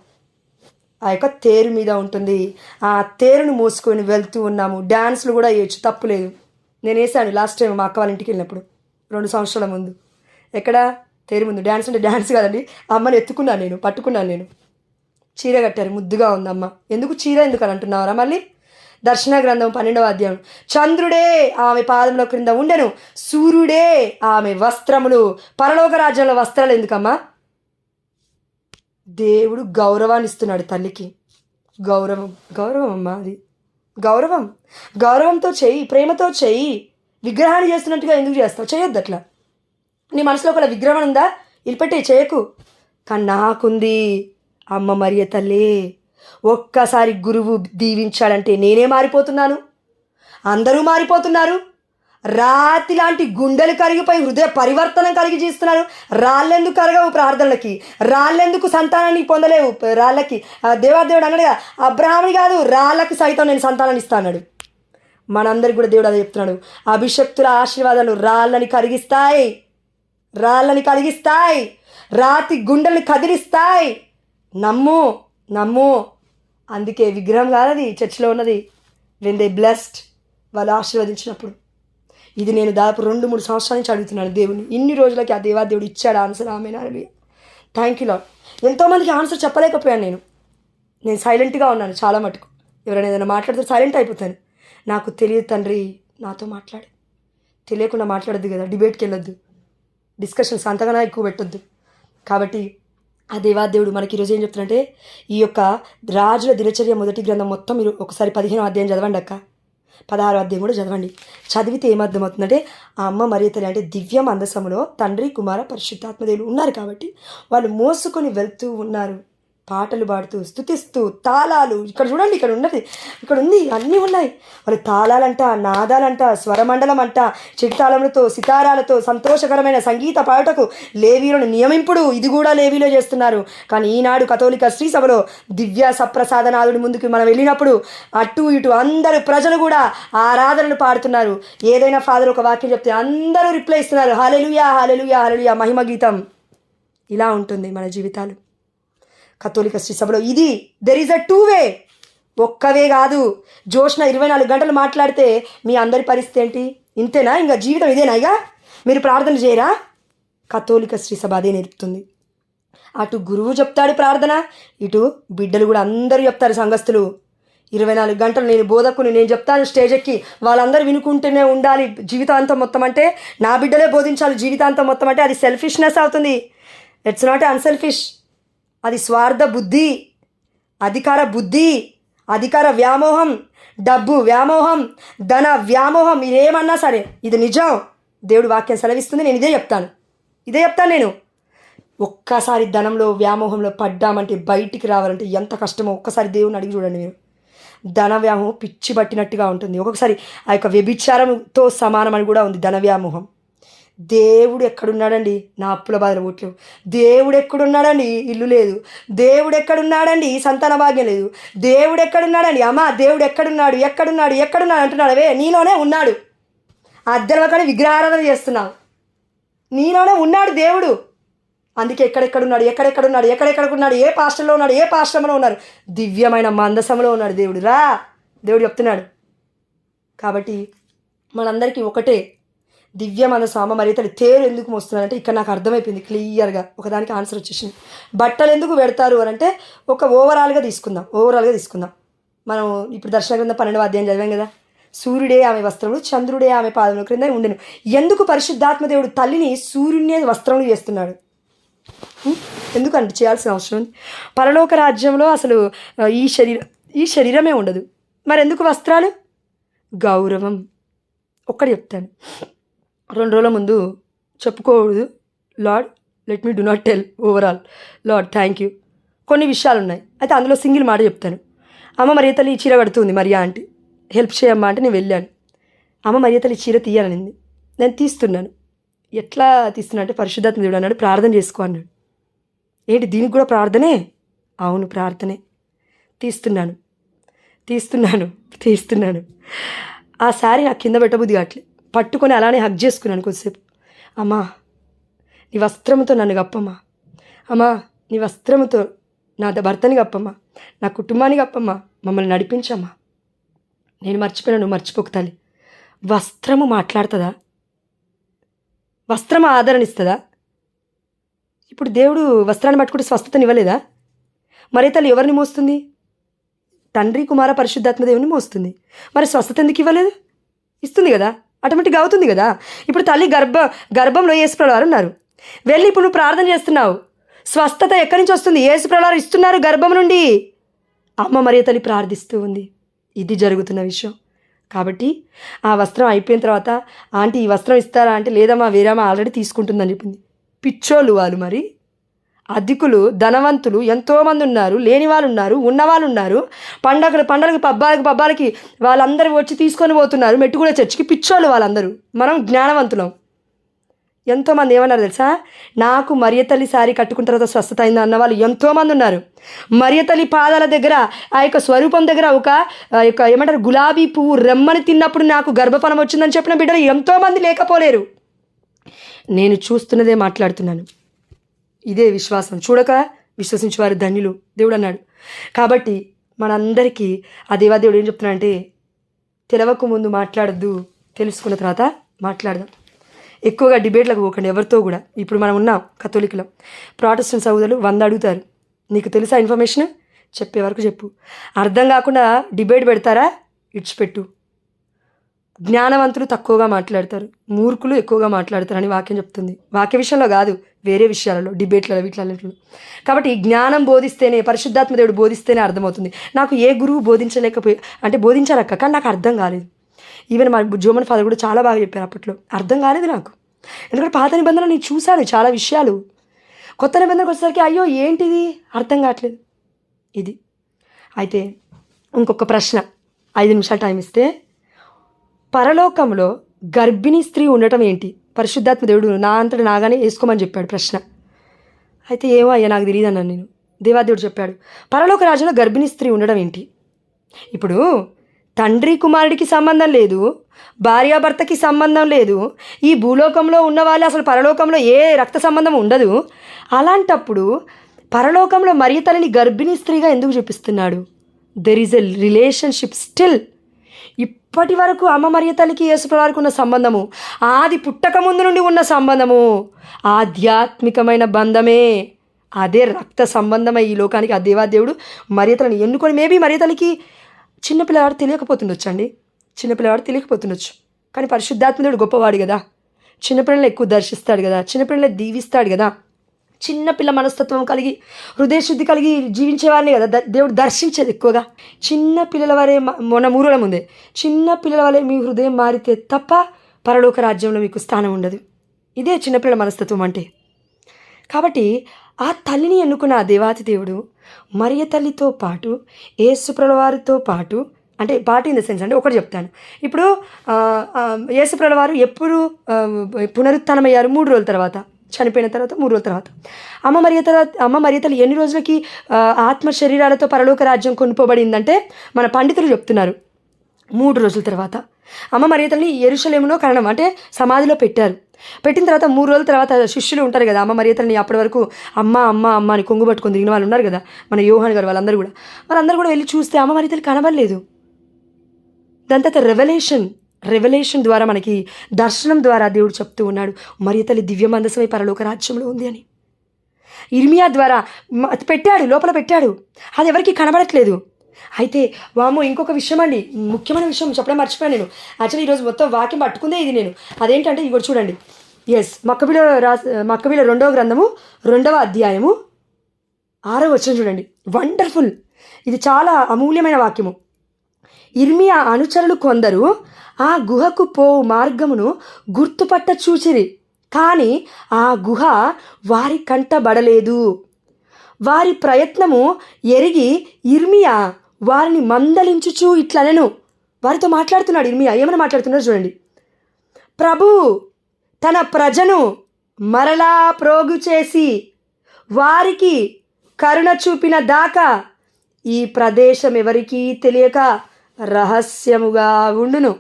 ఆ యొక్క తేరు మీద ఉంటుంది. ఆ తేరును మోసుకొని వెళ్తూ ఉన్నాము. డ్యాన్స్లు కూడా వేయచ్చు, తప్పులేదు. నేను వేసాను లాస్ట్ టైం మా అక్క వాళ్ళ ఇంటికి వెళ్ళినప్పుడు 2 సంవత్సరాల ముందు. ఎక్కడ? తేరు ముందు. డ్యాన్స్ అంటే డ్యాన్స్ కాదండి, అమ్మని పట్టుకున్నాను నేను. చీర కట్టారు, ముద్దుగా ఉంది అమ్మ. ఎందుకు చీర ఎందుకు అని అంటున్నారా మళ్ళీ? దర్శన గ్రంథం 12వ అధ్యాయం. చంద్రుడే ఆమె పాదముల క్రింద ఉండెను, సూర్యుడే ఆమె వస్త్రములు. పరలోక రాజ్యంలో వస్త్రాలు ఎందుకమ్మా? దేవుడు గౌరవాన్ని ఇస్తున్నాడు తల్లికి. గౌరవం అమ్మా, అది గౌరవంతో చెయ్యి, ప్రేమతో చెయ్యి. విగ్రహాన్ని చేస్తున్నట్టుగా ఎందుకు చేస్తావు? చేయొద్దు అట్లా. నీ మనసులో ఒక విగ్రహం ఉందా? ఇల్పెట్టి చేయకు. కానీ నాకుంది అమ్మ మరియ తల్లి. ఒక్కసారి గురువు దీవించాడంటే నేనే మారిపోతున్నాను, అందరూ మారిపోతున్నారు. రాతి లాంటి గుండెలు కరిగిపోయి హృదయ పరివర్తనం కలిగి చేస్తున్నారు. రాళ్ళెందుకు కరగవు ప్రార్థనలకి? రాళ్ళెందుకు సంతానాన్ని పొందలేవు రాళ్ళకి? దేవాదేవుడు అన్నాడు కదా, అబ్రహాముని కాదు రాళ్ళకి సైతం నేను సంతానాన్ని ఇస్తా అన్నాడు. మనందరికి కూడా దేవుడు అదే చెప్తున్నాడు. అభిషక్తుల ఆశీర్వాదాలు రాళ్ళని కరిగిస్తాయి, రాతి గుండెల్ని కదిలిస్తాయి. నమ్ము. అందుకే విగ్రహం కాదది, చర్చిలో ఉన్నది. వెన్ దే బ్లెస్డ్, వాళ్ళు ఆశీర్వదించినప్పుడు. ఇది నేను దాదాపు 2-3 సంవత్సరాల నుంచి అడుగుతున్నాను దేవుని. ఇన్ని రోజులకి ఆ దేవాదేవుడు ఇచ్చాడు ఆన్సర్. ఆమె థ్యాంక్ యూ లార్డ్. ఎంతోమందికి ఆన్సర్ చెప్పలేకపోయాను నేను సైలెంట్గా ఉన్నాను చాలా మటుకు. ఎవరైనా ఏదైనా మాట్లాడితే సైలెంట్ అయిపోతాను. నాకు తెలియదు తండ్రి, నాతో మాట్లాడు. తెలియకుండా మాట్లాడద్దు కదా, డిబేట్కి వెళ్ళొద్దు, డిస్కషన్స్ అంతగానో ఎక్కువ పెట్టొద్దు. కాబట్టి ఆ దేవాదేవుడు మనకి ఈరోజు ఏం చెప్తున్నారంటే, ఈ యొక్క రాజుల దినచర్య మొదటి గ్రంథం మొత్తం మీరు ఒకసారి 15వ అధ్యాయం చదవండి అక్క, 16వ అధ్యాయం కూడా చదవండి. చదివితే ఏమర్థమవుతుందంటే, ఆ అమ్మ మరియ తల్లి అంటే దివ్య మందసములో తండ్రి, కుమార, పరిశుద్ధాత్మదేవులు ఉన్నారు కాబట్టి వాళ్ళు మోసుకొని వెళ్తూ ఉన్నారు, పాటలు పాడుతూ, స్తుతిస్తూ, తాళాలు. ఇక్కడ చూడండి, ఇక్కడ ఉంది, అన్నీ ఉన్నాయి. వాళ్ళు తాళాలంట, నాదాలంట, స్వరమండలం అంట, చిట్టాళములతో, సితారాలతో సంతోషకరమైన సంగీత పాటకు లేవీలను నియమింపుడు, ఇది కూడా లేవీలో చేస్తున్నారు. కానీ ఈనాడు కథోలిక శ్రీ సభలో దివ్య సప్రసాదనాథుడి ముందుకు మనం వెళ్ళినప్పుడు అటు ఇటు అందరూ ప్రజలు కూడా ఆరాధనలు పాడుతున్నారు. ఏదైనా ఫాదర్ ఒక వాక్యం చెప్తే అందరూ రిప్లై ఇస్తున్నారు, హల్లెలూయా హల్లెలూయా హల్లెలూయా, మహిమ గీతం. ఇలా ఉంటుంది మన జీవితాలు కథోలిక శ్రీ సభలో. ఇది దెర్ ఈజ్ అ 2 వే, ఒక్కవే కాదు. జోష్న 24 గంటలు మాట్లాడితే మీ అందరి పరిస్థితి ఏంటి? ఇంతేనా? ఇంకా జీవితం ఇదేనా? ఇక మీరు ప్రార్థన చేయరా? కథోలిక శ్రీ సభ అదే నేర్పుతుంది. అటు గురువు చెప్తాడు ప్రార్థన, ఇటు బిడ్డలు కూడా అందరూ చెప్తారు, సంఘస్థులు. 24 గంటలు నేను బోధకుని, నేను చెప్తాను స్టేజ్ ఎక్కి, వాళ్ళందరూ వినుకుంటూనే ఉండాలి జీవితాంతం మొత్తం అంటే, నా బిడ్డలే బోధించాలి జీవితాంతం మొత్తం అంటే అది సెల్ఫిష్నెస్ అవుతుంది. It's not unselfish. అది స్వార్థ బుద్ధి, అధికార బుద్ధి, అధికార వ్యామోహం, డబ్బు వ్యామోహం, ధన వ్యామోహం. ఇదేమన్నా సరే ఇది నిజం. దేవుడు వాక్యం సెలవిస్తుంది. నేను ఇదే చెప్తాను నేను. ఒక్కసారి ధనంలో వ్యామోహంలో పడ్డామంటే బయటికి రావాలంటే ఎంత కష్టమో ఒక్కసారి దేవుని అడిగి చూడండి మీరు. ధన వ్యామోహం పిచ్చి పట్టినట్టుగా ఉంటుంది. ఒక్కొక్కసారి ఆ యొక్క వ్యభిచారంతో సమానం అని కూడా ఉంది ధన వ్యామోహం. దేవుడు ఎక్కడున్నాడండి? నా అప్పుల బాధలు ఓట్లు. దేవుడు ఎక్కడున్నాడండి? ఇల్లు లేదు. దేవుడు ఎక్కడున్నాడండి? సంతాన భాగ్యం లేదు. దేవుడు ఎక్కడున్నాడండి? అమ్మా దేవుడు ఎక్కడున్నాడు అంటున్నాడు. అవే నీలోనే ఉన్నాడు. అద్దెలవకని విగ్రహారాధన చేస్తున్నావు. నీలోనే ఉన్నాడు దేవుడు. అందుకే ఎక్కడెక్కడున్నాడు, ఏ పాస్టర్లో ఉన్నాడు, ఏ పాశ్రమంలో ఉన్నారు? దివ్యమైన మందసంలో ఉన్నాడు దేవుడు. రా, దేవుడు చెప్తున్నాడు. కాబట్టి మనందరికీ ఒకటే, దివ్య మందసం. అమ్మ మరి తల్లి తేరు ఎందుకు మోస్తున్నారంటే ఇక్కడ నాకు అర్థమైపోయింది క్లియర్గా. ఒకదానికి ఆన్సర్ వచ్చేసింది. బట్టలు ఎందుకు పెడతారు అని అంటే ఒక ఓవరాల్గా తీసుకుందాం. మనం ఇప్పుడు దర్శన గ్రంథం 12వ అధ్యాయం చదివాం కదా. సూర్యుడే ఆమె వస్త్రములు, చంద్రుడే ఆమె పాదముల క్రింద ఉండెను. ఎందుకు పరిశుద్ధాత్మ దేవుడు తల్లిని సూర్యుడినే వస్త్రములు చేస్తున్నాడు? ఎందుకంటే చేయాల్సిన అవసరం ఉంది. పరలోక రాజ్యంలో అసలు ఈ శరీరమే ఉండదు. మరి ఎందుకు వస్త్రాలు? గౌరవం. ఒక్కటి చెప్తాను, 2 రోజుల ముందు చెప్పుకోకూడదు. Lord let me do not tell overall. Lord thank you. కొన్ని విషయాలు ఉన్నాయి. అయితే అందులో సింగిల్ మాట చెప్తాను. అమ్మ మరియ తల్లి చీర కడుతుంది. మరియా ఆంటీ హెల్ప్ చేయమ్మా అంటే నేను వెళ్ళాను. అమ్మ మరియ తల్లి చీర తీయాలనింది. నేను తీస్తున్నాను. ఎట్లా తీస్తున్నా అంటే పరిశుద్ధాత్మ దేవుడు అన్నాడు ప్రార్థన చేసుకో అన్నాడు. ఏంటి దీనికి కూడా ప్రార్థనే? అవును ప్రార్థనే. తీస్తున్నాను. ఆ శారీ నాకు కింద పెట్టబుద్ధి కావట్లే. పట్టుకొని అలానే హగ్ చేసుకున్నాను కొద్దిసేపు. అమ్మా నీ వస్త్రముతో నన్ను కప్పమ్మా, అమ్మా నీ వస్త్రముతో నా భర్తని కప్పమ్మా, నా కుటుంబాన్ని కప్పమ్మా, మమ్మల్ని నడిపించమ్మా. నేను మర్చిపోయినా, నువ్వు మర్చిపోకు తల్లి. వస్త్రము మాట్లాడుతుందా? వస్త్రము ఆదరణిస్తుందా? ఇప్పుడు దేవుడు వస్త్రాన్ని పట్టుకుంటే స్వస్థతనివ్వలేదా? మరి తల్లి ఎవరిని మోస్తుంది? తండ్రి కుమార పరిశుద్ధాత్మ దేవుని మోస్తుంది. మరి స్వస్థత ఎందుకు ఇవ్వలేదు? ఇస్తుంది కదా, ఆటోమేటిక్గా అవుతుంది కదా. ఇప్పుడు తల్లి గర్భంలో యేసుప్రభువారు ఉన్నారు. వెళ్ళి ఇప్పుడు నువ్వు ప్రార్థన చేస్తున్నావు. స్వస్థత ఎక్కడి నుంచి వస్తుంది? యేసుప్రభువారు ఇస్తున్నారు గర్భం నుండి. అమ్మ మరియ తల్లి ప్రార్థిస్తూ ఉంది. ఇది జరుగుతున్న విషయం. కాబట్టి ఆ వస్త్రం అయిపోయిన తర్వాత ఆంటీ ఈ వస్త్రం ఇస్తారా అంటే లేదమ్మా వేరేమ్మా ఆల్రెడీ తీసుకుంటుందని చెప్పింది. పిచ్చోళ్ళు వాళ్ళు. మరి అధికులు ధనవంతులు ఎంతోమంది ఉన్నారు, లేని వాళ్ళు ఉన్నారు, ఉన్నవాళ్ళు ఉన్నారు. పండగలకి పబ్బాలకి వాళ్ళందరూ వచ్చి తీసుకొని పోతున్నారు మెట్టుగూడ చర్చికి. పిచ్చోళ్ళు వాళ్ళందరూ. మనం జ్ఞానవంతులం. ఎంతోమంది ఏమన్నారు తెలుసా? నాకు మరియ తల్లి శారీ కట్టుకున్న తర్వాత స్వస్థత అయింది అన్న వాళ్ళు ఎంతోమంది ఉన్నారు. మరియ తల్లి పాదాల దగ్గర ఆ యొక్క స్వరూపం దగ్గర ఒక ఏమంటారు గులాబీ పువ్వు రెమ్మని తిన్నప్పుడు నాకు గర్భఫలం వచ్చిందని చెప్పిన బిడ్డలు ఎంతోమంది లేకపోలేరు. నేను చూస్తున్నదే మాట్లాడుతున్నాను. ఇదే విశ్వాసం. చూడక విశ్వసించే వారు ధన్యులు దేవుడు అన్నాడు. కాబట్టి మనందరికీ ఆ దేవాదేవుడు ఏం చెప్తున్నాడంటే తెలవకు ముందు మాట్లాడద్దు, తెలుసుకున్న తర్వాత మాట్లాడదాం. ఎక్కువగా డిబేట్లకు పోకండి ఎవరితో కూడా. ఇప్పుడు మనం ఉన్నాం కథోలికులం. ప్రాటెస్టెంట్ సోదరులు 100 అడుగుతారు. నీకు తెలుసా ఇన్ఫర్మేషన్? చెప్పే వరకు చెప్పు. అర్థం కాకుండా డిబేట్ పెడతారా? ఇడ్చిపెట్టు. జ్ఞానవంతులు తక్కువగా మాట్లాడతారు, మూర్ఖులు ఎక్కువగా మాట్లాడతారని వాక్యం చెప్తుంది. వాక్య విషయంలో కాదు, వేరే విషయాలలో, డిబేట్లలో, వీటిలో. కాబట్టి జ్ఞానం బోధిస్తేనే, పరిశుద్ధాత్మ దేవుడు బోధిస్తేనే అర్థమవుతుంది. నాకు ఏ గురువు బోధించాలక్క, కానీ నాకు అర్థం కాలేదు. ఈవెన్ మా జోమన్ ఫాదర్ కూడా చాలా బాగా చెప్పారు. అప్పట్లో అర్థం కాలేదు నాకు. ఎందుకంటే పాత నిబంధనలు నేను చూశాను చాలా విషయాలు. కొత్త నిబంధనకు వచ్చేసరికి అయ్యో ఏంటిది అర్థం కావట్లేదు. ఇది అయితే ఇంకొక ప్రశ్న, 5 నిమిషాలు టైం ఇస్తే, పరలోకంలో గర్భిణీ స్త్రీ ఉండటం ఏంటి? పరిశుద్ధాత్మ దేవుడు నా అంతటి నాగానే వేసుకోమని చెప్పాడు ప్రశ్న. అయితే ఏమో అయ్యా నాకు తెలియదు అన్నాను నేను. దేవాదేవుడు చెప్పాడు పరలోక రాజ్యంలో గర్భిణీ స్త్రీ ఉండడం ఏంటి? ఇప్పుడు తండ్రి కుమారుడికి సంబంధం లేదు, భార్యాభర్తకి సంబంధం లేదు. ఈ భూలోకంలో ఉన్న వాళ్ళు అసలు పరలోకంలో ఏ రక్త సంబంధం ఉండదు. అలాంటప్పుడు పరలోకంలో మరియ తల్లిని గర్భిణీ స్త్రీగా ఎందుకు చూపిస్తున్నాడు? There is a relationship still. ఇప్పటి వరకు అమ్మ మరియ తల్లికి యేసుప్రభువారికి ఉన్న సంబంధము, ఆది పుట్టక ముందు నుండి ఉన్న సంబంధము ఆధ్యాత్మికమైన బంధమే. అదే రక్త సంబంధమై ఈ లోకానికి ఆ దేవాదేవుడు మరియ తల్లిని ఎన్నుకొని, మేబీ మరియ తల్లికి చిన్నపిల్లవాడు తెలియకపోతుండొచ్చు అండి, చిన్నపిల్లవాడు తెలియకపోతుండొచ్చు, కానీ పరిశుద్ధాత్ముడు గొప్పవాడు కదా, చిన్నపిల్లల్ని ఎక్కువ దర్శిస్తాడు కదా, చిన్నపిల్లల్ని దీవిస్తాడు కదా. చిన్నపిల్ల మనస్తత్వం కలిగి హృదయశుద్ధి కలిగి జీవించే వారిని కదా దేవుడు దర్శించేది ఎక్కువగా. చిన్న పిల్లల వరే మొన్న మూరోల ముందే చిన్న పిల్లల వలె మీ హృదయం మారితే తప్ప పరలోక రాజ్యంలో మీకు స్థానం ఉండదు. ఇదే చిన్నపిల్లల మనస్తత్వం అంటే. కాబట్టి ఆ తల్లిని ఎన్నుకున్న ఆ దేవాతి దేవుడు మరియ తల్లితో పాటు యేసుప్రభుల వారితో పాటు, అంటే పార్ట్ ఇన్ ద సెన్స్ అంటే ఒకటి చెప్తాను. ఇప్పుడు యేసుప్రభుల వారు ఎప్పుడు పునరుత్థానమయ్యారు? 3 రోజుల తర్వాత, చనిపోయిన తర్వాత 3 రోజుల తర్వాత. అమ్మ మరియ తల్లి ఎన్ని రోజులకి ఆత్మ శరీరాలతో పరలోక రాజ్యం కొనుపోబడిందంటే మన పండితులు చెప్తున్నారు 3 రోజుల తర్వాత. అమ్మ మరియ తల్లిని యెరూషలేములో కరణం అంటే సమాధిలో పెట్టారు. పెట్టిన తర్వాత 3 రోజుల తర్వాత శిష్యులు ఉంటారు కదా, అమ్మ మరియ తల్లిని అప్పటి వరకు అమ్మ అమ్మ అమ్మ అని కొంగు పట్టుకొని దిగిన వాళ్ళు ఉన్నారు కదా, మన యోహాన్ గారు వాళ్ళందరూ కూడా వెళ్ళి చూస్తే అమ్మ మరియ తల్లి కనబడలేదు. దాని తర్వాత రెవల్యూషన్ ద్వారా మనకి దర్శనం ద్వారా దేవుడు చెప్తూ ఉన్నాడు మరియ తల్లి దివ్య మందసమై పరలోక రాజ్యంలో ఉంది అని. ఇర్మియా ద్వారా పెట్టాడు, లోపల పెట్టాడు, అది ఎవరికి కనబడట్లేదు. అయితే వామో ఇంకొక విషయం అండి, ముఖ్యమైన విషయం చెప్పడం మర్చిపోయాను నేను. యాక్చువల్లీ ఈరోజు మొత్తం వాక్యం పట్టుకుందే ఇది నేను. అదేంటంటే ఇగో చూడండి, మక్కబీల 2వ గ్రంథము 2వ అధ్యాయము 6వ వచనం చూడండి. వండర్ఫుల్, ఇది చాలా అమూల్యమైన వాక్యము. ఇర్మియా అనుచరులు కొందరు ఆ గుహకు పోవు మార్గమును గుర్తుపట్ట చూచిరి, కానీ ఆ గుహ వారి కంటబడలేదు. వారి ప్రయత్నము ఎరిగి ఇర్మియా వారిని మందలించుచూ ఇట్లనెను. వారితో మాట్లాడుతున్నాడు ఇర్మియా. ఏమైనా మాట్లాడుతున్నాడు చూడండి. ప్రభువు తన ప్రజను మరలా ప్రోగు చేసి వారికి కరుణ చూపిన దాకా ఈ ప్రదేశం ఎవరికీ తెలియక రహస్యముగా ఉండును.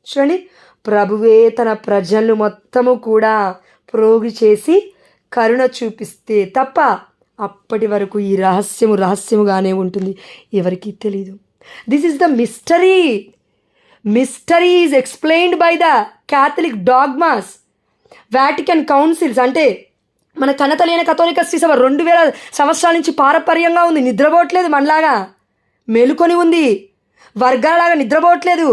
చూడండి, ప్రభువే తన ప్రజలను మొత్తము కూడా ప్రోగు చేసి కరుణ చూపిస్తే తప్ప అప్పటి వరకు ఈ రహస్యముగానే ఉంటుంది, ఎవరికీ తెలియదు. This is the mystery is explained by the Catholic dogmas, Vatican councils. అంటే మన కన్నతలైన కథోలిక శ్రీ సభ 2000 సంవత్సరాల నుంచి పారపర్యంగా ఉంది, నిద్రపోవట్లేదు, మనలాగా మేలుకొని ఉంది, వర్గాలలాగా నిద్రపోవట్లేదు,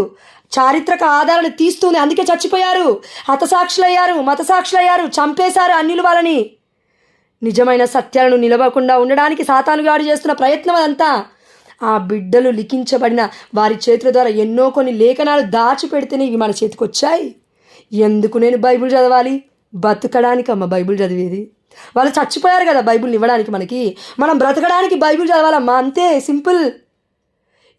చారిత్రక ఆధారాలు తీస్తుంది. అందుకే చచ్చిపోయారు, హతసాక్షులయ్యారు, మతసాక్షులయ్యారు, చంపేశారు అన్యులు వాళ్ళని. నిజమైన సత్యాలను నిలవకుండా ఉండడానికి సాతానుగాడు చేస్తున్న ప్రయత్నం అదంతా. ఆ బిడ్డలు లిఖించబడిన వారి చేతుల ద్వారా ఎన్నో కొన్ని లేఖనాలు దాచిపెడితేనే ఇవి మన చేతికి వచ్చాయి. ఎందుకు నేను బైబిల్ చదవాలి? బతకడానికి అమ్మ బైబిల్ చదివేది. వాళ్ళు చచ్చిపోయారు కదా బైబిల్ని ఇవ్వడానికి మనకి, మనం బ్రతకడానికి బైబిల్ చదవాలమ్మా, అంతే సింపుల్.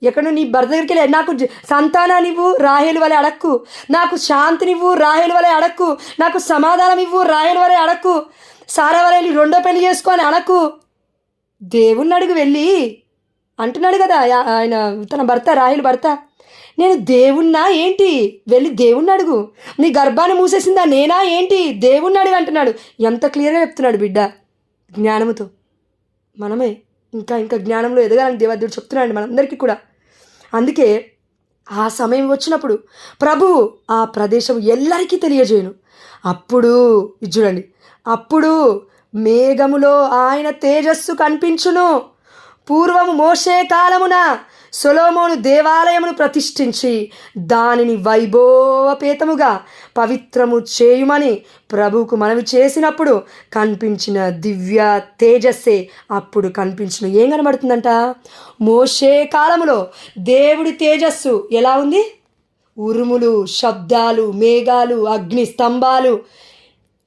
ఎక్కడో నీ భర్త దగ్గరికి వెళ్ళి నాకు సంతానాన్నివ్వు రాహేలు వలె అడక్కు, నాకు శాంతినివ్వు రాహేలు వలె అడక్కు, నాకు సమాధానం ఇవ్వు రాహేలు వలె అడక్కు, సారా వలె వెళ్ళి 2వ పెళ్లి చేసుకొని అడక్కు. దేవుణ్ణి అడుగు వెళ్ళి అంటున్నాడు కదా ఆయన, తన భర్త రాహేలు భర్త, నేను దేవుణ్ణా ఏంటి, వెళ్ళి దేవుణ్ణి అడుగు. నీ గర్భాన్ని మూసేసిందా నేనా ఏంటి, దేవుణ్ణి అడుగు అంటున్నాడు. ఎంత క్లియర్గా చెప్తున్నాడు బిడ్డ, జ్ఞానముతో. మనమే ఇంకా జ్ఞానంలో ఎదగాలని దేవాదేవుడు చెప్తున్నాడు మనందరికీ కూడా. అందుకే ఆ సమయం వచ్చినప్పుడు ప్రభువు ఆ ప్రదేశం ఎల్లరికీ తెలియజేయను. అప్పుడు చూడండి, అప్పుడు మేఘములో ఆయన తేజస్సు కనిపించును. పూర్వము మోషే కాలమున సొలొమోను దేవాలయమును ప్రతిష్ఠించి దానిని వైభవపేతముగా పవిత్రము చేయుమని ప్రభువుకు మనవి చేసినప్పుడు కనిపించిన దివ్య తేజస్సే అప్పుడు కనిపించిన. ఏం కనబడుతుందంట? మోషే కాలములో దేవుడి తేజస్సు ఎలా ఉంది? ఉరుములు, శబ్దాలు, మేఘాలు, అగ్ని స్తంభాలు.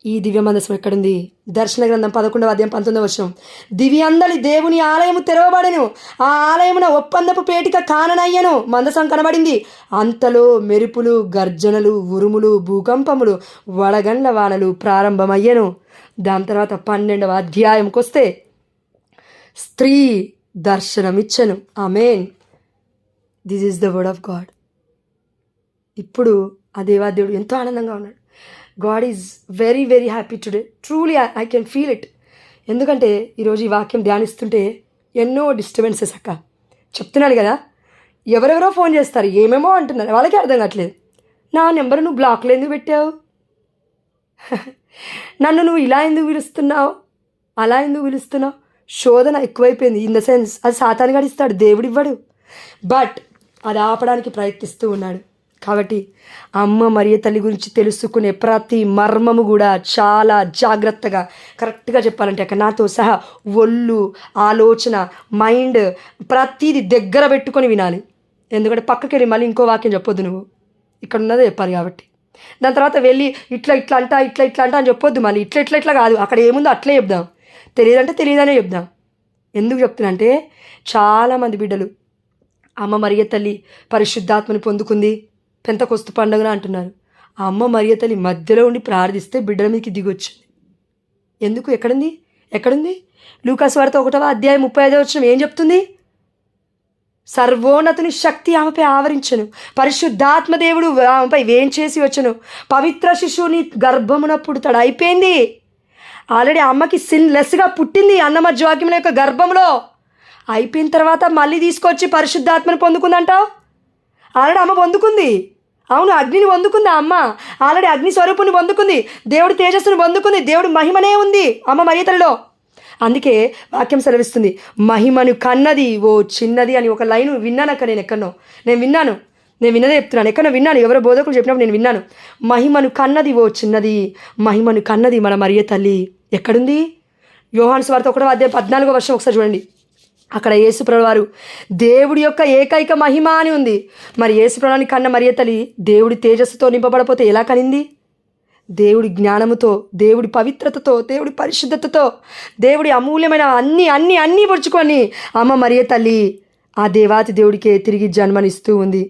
ఈ దివ్య మందసం ఎక్కడుంది? దర్శన గ్రంథం 11వ అధ్యాయం 19వ వచనం. దివి అందలి దేవుని ఆలయము తెరవబడెను, ఆ ఆలయమున ఒప్పందపు పేటిక కాననయ్యను. మందసం కనబడింది. అంతలో మెరుపులు, గర్జనలు, ఉరుములు, భూకంపములు, వడగండ్ల వానలు ప్రారంభమయ్యను. దాని తర్వాత 12వ అధ్యాయంకి వస్తే స్త్రీ దర్శనమిచ్చను. Amen. This is the word of God. ఇప్పుడు ఆ దేవాదేవుడు ఎంతో ఆనందంగా ఉన్నాడు. God is very very happy today. Truly I can feel it. ఎందుకంటే ఈరోజు ఈ వాక్యం ధ్యానిస్తుంటే ఎన్నో డిస్టర్బెన్సెస్ అక్క చెప్తున్నాను కదా. ఎవరెవరో ఫోన్ చేస్తారు, ఏమేమో అంటున్నారు, వాళ్ళకి అర్థం కావట్లేదు. నా నెంబర్ నువ్వు బ్లాక్లో ఎందుకు పెట్టావు, నన్ను నువ్వు ఇలా ఎందుకు పిలుస్తున్నావు, అలా ఎందుకు పిలుస్తున్నావు. శోధన ఎక్కువైపోయింది. ఇన్ ద సెన్స్ అది సాతాను గడిస్తాడు, దేవుడు ఇవ్వడు. బట్ అది ఆపడానికి ప్రయత్నిస్తూ ఉన్నాడు. కాబట్టి అమ్మ మరియ తల్లి గురించి తెలుసుకునే ప్రతి మర్మము కూడా చాలా జాగ్రత్తగా, కరెక్ట్గా చెప్పాలంటే అక్కడ నాతో సహా ఒళ్ళు, ఆలోచన, మైండ్ ప్రతిదీ దగ్గర పెట్టుకొని వినాలి. ఎందుకంటే పక్కకి వెళ్ళి మళ్ళీ ఇంకో వాక్యం చెప్పొద్దు, నువ్వు ఇక్కడ ఉన్నదే చెప్పాలి. కాబట్టి దాని తర్వాత వెళ్ళి ఇట్లా అంట అని చెప్పొద్దు. మళ్ళీ ఇట్లా కాదు, అక్కడ ఏముందో అట్లే చెప్దాం. తెలియదంటే తెలియదనే చెప్దాం. ఎందుకు చెప్తున్నా అంటే చాలామంది బిడ్డలు అమ్మ మరియ తల్లి పరిశుద్ధాత్మని పొందుకుంది పెంతెకొస్తు పండుగన అంటున్నారు. ఆ అమ్మ మరియ తల్లి మధ్యలో ఉండి ప్రార్థిస్తే బిడ్డల మీదకి దిగొచ్చింది. ఎందుకు? ఎక్కడుంది? లూకాసు వార్త 1వ అధ్యాయం 35వ వచనం ఏం చెప్తుంది? సర్వోన్నతుని శక్తి ఆమెపై ఆవరించను, పరిశుద్ధాత్మ దేవుడు ఆమెపై వేంచేసి వచ్చను, పవిత్ర శిశువుని గర్భమున పుడతాడు. అయిపోయింది. ఆల్రెడీ అమ్మకి సిన్లెస్గా పుట్టింది అన్నమధ్యవాక్యముల యొక్క గర్భంలో. అయిపోయిన తర్వాత మళ్ళీ తీసుకొచ్చి పరిశుద్ధాత్మను పొందుకుందంటావు. ఆల్రెడీ అమ్మ పొందుకుంది. అవును, అగ్నిని పొందుకుంది అమ్మ. ఆల్రెడీ అగ్ని స్వరూపుని పొందుకుంది, దేవుడి తేజస్సును పొందుకుంది, దేవుడి మహిమనే ఉంది అమ్మ మరియ తల్లిలో. అందుకే వాక్యం సెలవిస్తుంది, మహిమను కన్నది ఓ చిన్నది అని ఒక లైన్ విన్నాను. అక్కడ నేను విన్నదే చెప్తున్నాను. ఎక్కడో విన్నాను, ఎవరో బోధకులు చెప్పినప్పుడు నేను విన్నాను. మహిమను కన్నది ఓ చిన్నది, మహిమను కన్నది మన మరియ తల్లి. ఎక్కడుంది? యోహాను సువార్త 1వ అధ్యాయం 14వ వచనం ఒకసారి చూడండి. అక్కడ యేసుప్రభువు వారు దేవుడి యొక్క ఏకైక మహిమ అని ఉంది. మరి యేసుప్రభుని కన్న మరియ తల్లి దేవుడి తేజస్సుతో నింపబడపోతే ఎలా కనింది? దేవుడి జ్ఞానముతో, దేవుడి పవిత్రతతో, దేవుడి పరిశుద్ధతతో, దేవుడి అమూల్యమైన అన్నీ పొడుచుకొని అమ్మ మరియ తల్లి ఆ దేవాతి దేవుడికే తిరిగి జన్మనిస్తూ ఉంది.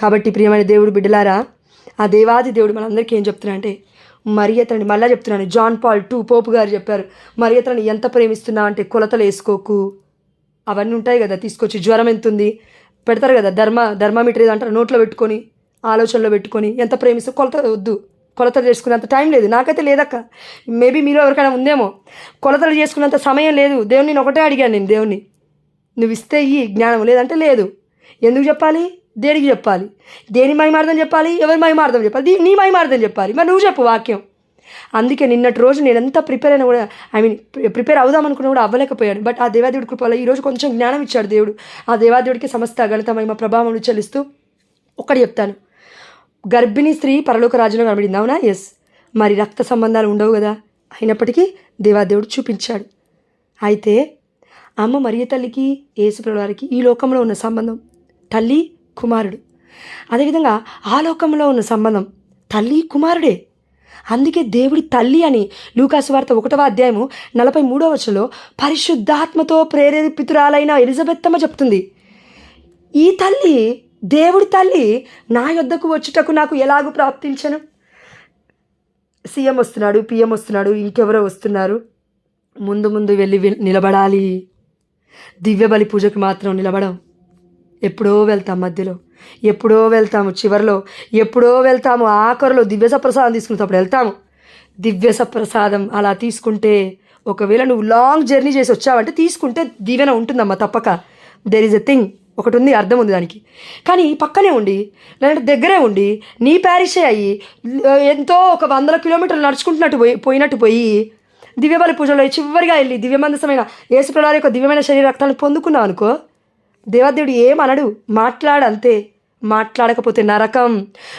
కాబట్టి ప్రియమైన దేవుడి బిడ్డలారా, ఆ దేవాది దేవుడు మనందరికీ ఏం చెప్తున్నా అంటే మరియ తల్లిని మళ్ళీ చెప్తున్నాను. జాన్ పాల్ II పోపు గారు చెప్పారు, మరియ తల్లిని ఎంత ప్రేమిస్తున్నా అంటే కొలతలు వేసుకోకు. అవన్నీ ఉంటాయి కదా, తీసుకొచ్చి జ్వరం ఎంత ఉంది పెడతారు కదా, థర్మామీటర్ ఏదో అంటారు, నోట్లో పెట్టుకొని ఆలోచనలో పెట్టుకొని ఎంత ప్రేమిస్తూ కొలతలు చేసుకునేంత టైం లేదు. నాకైతే లేదక్క, మేబీ మీలో ఎవరికైనా ఉందేమో. కొలతలు చేసుకునేంత సమయం లేదు. దేవుని నేను ఒకటే అడిగాను, నేను దేవుణ్ణి, నువ్వు ఇస్తే ఈ జ్ఞానం, లేదంటే లేదు. ఎందుకు చెప్పాలి? దేనికి చెప్పాలి? దేని మహిమార్థం చెప్పాలి? ఎవరి మహిమార్థం చెప్పాలి? నీ మహిమార్థం చెప్పాలి. మరి నువ్వు చెప్పు వాక్యం. అందుకే నిన్నటి రోజు నేను ఎంత ప్రిపేర్ అయినా కూడా ప్రిపేర్ అవుదాం అనుకున్నా కూడా అవ్వలేకపోయాను. బట్ ఆ దేవాదేవుడి కృప వల్ల ఈరోజు కొంచెం జ్ఞానం ఇచ్చాడు దేవుడు. ఆ దేవాదేవుడికి సమస్త ఘనత మహిమ ప్రభావం చెల్లిస్తూ ఒక్కటి చెప్తాను. గర్భిణీ స్త్రీ పరలోక రాజ్యంలో కనబడింది, అవునా? ఎస్. మరి రక్త సంబంధాలు ఉండవు కదా, అయినప్పటికీ దేవాదేవుడు చూపించాడు. అయితే అమ్మ మరియ తల్లికి యేసుప్రభువు వారికి ఈ లోకంలో ఉన్న సంబంధం తల్లి కుమారుడు, అదేవిధంగా ఆ లోకంలో ఉన్న సంబంధం తల్లి కుమారుడే. అందుకే దేవుడి తల్లి అని లూకాసు వార్త 1వ అధ్యాయము 43వ వచనంలో పరిశుద్ధాత్మతో ప్రేరేపితురాలైన ఎలిజబెత్తమ్మ చెప్తుంది, ఈ తల్లి దేవుడి తల్లి నా యొద్దకు వచ్చుటకు నాకు ఎలాగూ ప్రాప్తించను? సీఎం వస్తున్నాడు, పిఎం వస్తున్నాడు, ఇంకెవరో వస్తున్నారు, ముందు వెళ్ళి నిలబడాలి. దివ్య బలి పూజకు మాత్రం నిలబడం. ఎప్పుడో వెళ్తాం, మధ్యలో ఎప్పుడో వెళ్తాము, చివరిలో ఎప్పుడో వెళ్తాము, ఆఖరిలో దివ్య సప్రసాదం తీసుకునేటప్పుడు వెళ్తాము. దివ్య సప్రసాదం అలా తీసుకుంటే, ఒకవేళ నువ్వు లాంగ్ జర్నీ చేసి వచ్చావంటే తీసుకుంటే దీవెన ఉంటుందమ్మా తప్పక. దెర్ ఈజ్ ఎ థింగ్, ఒకటి ఉంది, అర్థం ఉంది దానికి. కానీ పక్కనే ఉండి లేదంటే దగ్గరే ఉండి నీ ప్యారిషే అయ్యి ఎంతో ఒక 100 కిలోమీటర్లు నడుచుకుంటున్నట్టు పోయినట్టు పోయి దివ్యబలి పూజలో చివరిగా వెళ్ళి దివ్యమందసమైన యేసుప్రభువు యొక్క దివ్యమైన శరీర రక్తాలను పొందుకున్నావు అనుకో, దేవాదేవుడు ఏమనడు, మాట్లాడంతే. మాట్లాడకపోతే నరకం.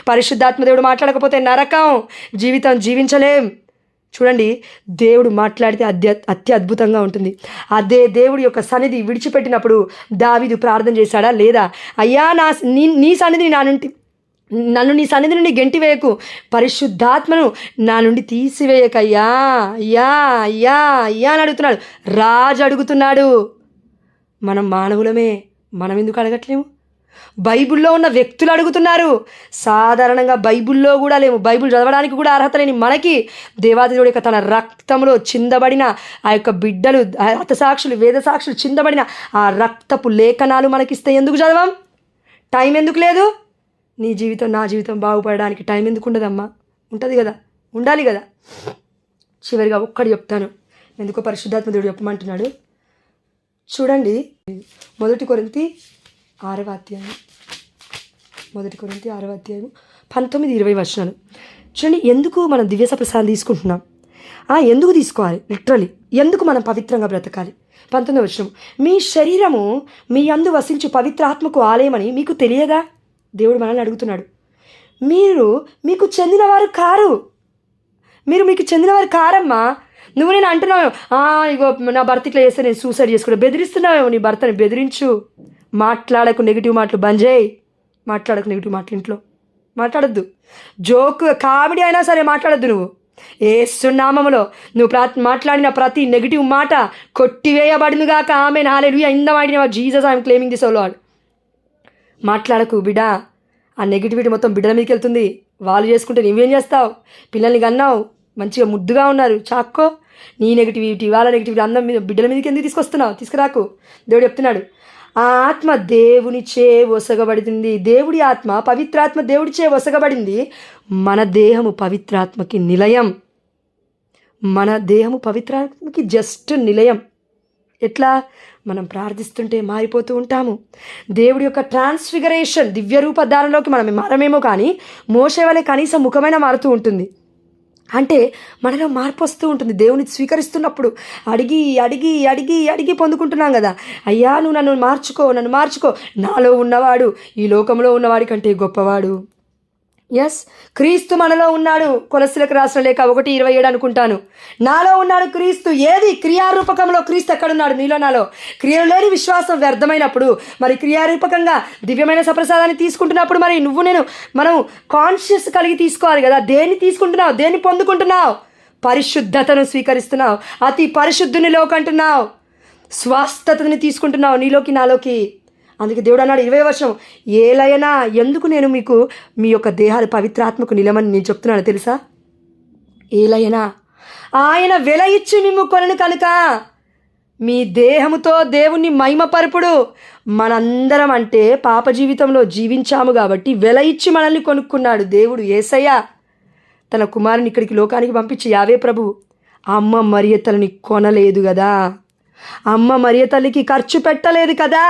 పరిశుద్ధాత్మ దేవుడు మాట్లాడకపోతే నరకం, జీవితం జీవించలేం. చూడండి, దేవుడు మాట్లాడితే అత్యద్భుతంగా ఉంటుంది. అదే దేవుడి యొక్క సన్నిధి విడిచిపెట్టినప్పుడు దావీదు ప్రార్థన చేశాడా లేదా? అయ్యా నీ సన్నిధిని నన్ను నీ సన్నిధి నుండి గెంటి వేయకు, పరిశుద్ధాత్మను నా నుండి తీసివేయకయ్యా, అయ్యా అయ్యా అయ్యా అని అడుగుతున్నాడు. రాజు అడుగుతున్నాడు. మనం మానవులమే, మనం ఎందుకు అడగట్లేము? బైబిల్లో ఉన్న వ్యక్తులు అడుగుతున్నారు. సాధారణంగా బైబిల్లో కూడా లేము, బైబిల్ చదవడానికి కూడా అర్హత లేని మనకి దేవాదేవుడి యొక్క తన రక్తంలో చిందబడిన ఆ యొక్క బిడ్డలు, హతసాక్షులు, వేదసాక్షులు చిందబడిన ఆ రక్తపు లేఖనాలు మనకిస్తే ఎందుకు చదవం? టైం ఎందుకు లేదు? నీ జీవితం నా జీవితం బాగుపడడానికి టైం ఎందుకు ఉండదమ్మా? ఉంటుంది కదా, ఉండాలి కదా. చివరిగా ఒక్కటి చెప్తాను, ఎందుకో పరిశుద్ధాత్మ దేవుడు చెప్పమంటున్నాడు. చూడండి, 1 కొరింథీ 6వ అధ్యాయం 19-20 వచనాలు చూడండి. ఎందుకు మనం దివ్య సప్రసాదం తీసుకుంటున్నాం? ఎందుకు తీసుకోవాలి? లిటరలీ ఎందుకు మనం పవిత్రంగా బ్రతకాలి? 19వ వచనం, మీ శరీరము మీ యందు వసించు పవిత్రాత్మకు ఆలయమని మీకు తెలియదా? దేవుడు మనల్ని అడుగుతున్నాడు. మీకు చెందినవారు కారు, మీకు చెందినవారు కారమ్మా. నువ్వు నేను అంటున్నావు, ఇగో నా భర్త ఇట్లా చేస్తే నేను సూసైడ్ చేసుకుంటా, బెదిరిస్తున్నావేమో. నీ భర్తని బెదిరించు. మాట్లాడకు నెగిటివ్ మాటలు, బంద్ చేయి. మాట్లాడకు నెగిటివ్ మాటలు, ఇంట్లో మాట్లాడద్దు. జోక్ కామెడీ అయినా సరే మాట్లాడద్దు. నువ్వు యేసు నామములో నువ్వు మాట్లాడిన ప్రతి నెగిటివ్ మాట కొట్టివేయబడునుగాక. Amen, hallelujah. In the mighty name of Jesus I am claiming this O Lord. మాట్లాడకు బిడ్డ. ఆ నెగిటివిటీ మొత్తం బిడ్డల మీదకి వెళ్తుంది. వాళ్ళు చేసుకుంటే నువ్వేం చేస్తావు? పిల్లల్ని కన్నావు, మంచిగా ముద్దుగా ఉన్నారు, చాక్కో. నీ నెగిటివిటీ, వాళ్ళ నెగిటివిటీ అందం మీద బిడ్డల మీదకి ఎందుకు తీసుకొస్తున్నావు? తీసుకురాకు. దేవుడు చెప్తున్నాడు, ఆ ఆత్మ దేవునిచే ఒసగబడింది. దేవుడి ఆత్మ, పవిత్రాత్మ దేవుడిచే ఒసగబడింది. మన దేహము పవిత్రాత్మకి నిలయం. మన దేహము పవిత్రాత్మకి జస్ట్ నిలయం. ఎట్లా? మనం ప్రార్థిస్తుంటే మారిపోతూ ఉంటాము. దేవుడి యొక్క ట్రాన్స్ఫిగరేషన్, దివ్య రూపధారణలోకి మనం మారమేమో, కానీ మోషే వలె కనీసం ముఖమైన మారుతూ ఉంటుంది. అంటే మనలో మార్పు వస్తూ ఉంటుంది. దేవుని స్వీకరిస్తున్నప్పుడు అడిగి అడిగి అడిగి అడిగి పొందుకుంటున్నాం కదా. అయ్యా నువ్వు నన్ను మార్చుకో. నాలో ఉన్నవాడు ఈ లోకంలో ఉన్నవాడి కంటే గొప్పవాడు. ఎస్, క్రీస్తు మనలో ఉన్నాడు. కొలస్సీలకు రాసిన లేఖ 1:27 అనుకుంటాను. నాలో ఉన్నాడు క్రీస్తు. ఏది? క్రియారూపకంలో క్రీస్తు ఎక్కడున్నాడు? నీలో, నాలో. క్రియలు లేని విశ్వాసం వ్యర్థమైనప్పుడు, మరి క్రియారూపకంగా దివ్యమైన సప్రసాదాన్ని తీసుకుంటున్నప్పుడు, మరి నువ్వు నేను మనం కాన్షియస్ కలిగి తీసుకోవాలి కదా. దేన్ని తీసుకుంటున్నావు? దేన్ని పొందుకుంటున్నావు? పరిశుద్ధతను స్వీకరిస్తున్నావు. అతి పరిశుద్ధునిలో కంటున్నావు. స్వస్థతని తీసుకుంటున్నావు నీలోకి, నాలోకి. అందుకే దేవుడు అన్నాడు 20వ వచనం, ఏలైనా ఎందుకు నేను మీకు మీ యొక్క దేహాలు పవిత్రాత్మకు నిలమని నేను చెప్తున్నాను తెలుసా? ఏలైనా ఆయన వెల ఇచ్చి మిమ్ము కొనను కనుక మీ దేహముతో దేవుణ్ణి మహిమపరుపుడు. మనందరం అంటే పాప జీవితంలో జీవించాము కాబట్టి వెల ఇచ్చి మనల్ని కొనుక్కున్నాడు దేవుడు. యేసయ్య తన కుమారుని ఇక్కడికి లోకానికి పంపించి, యావే ప్రభువు అమ్మ మరియ తల్లిని కొనలేదు కదా, అమ్మ మరియ తల్లికి ఖర్చు పెట్టలేదు కదా.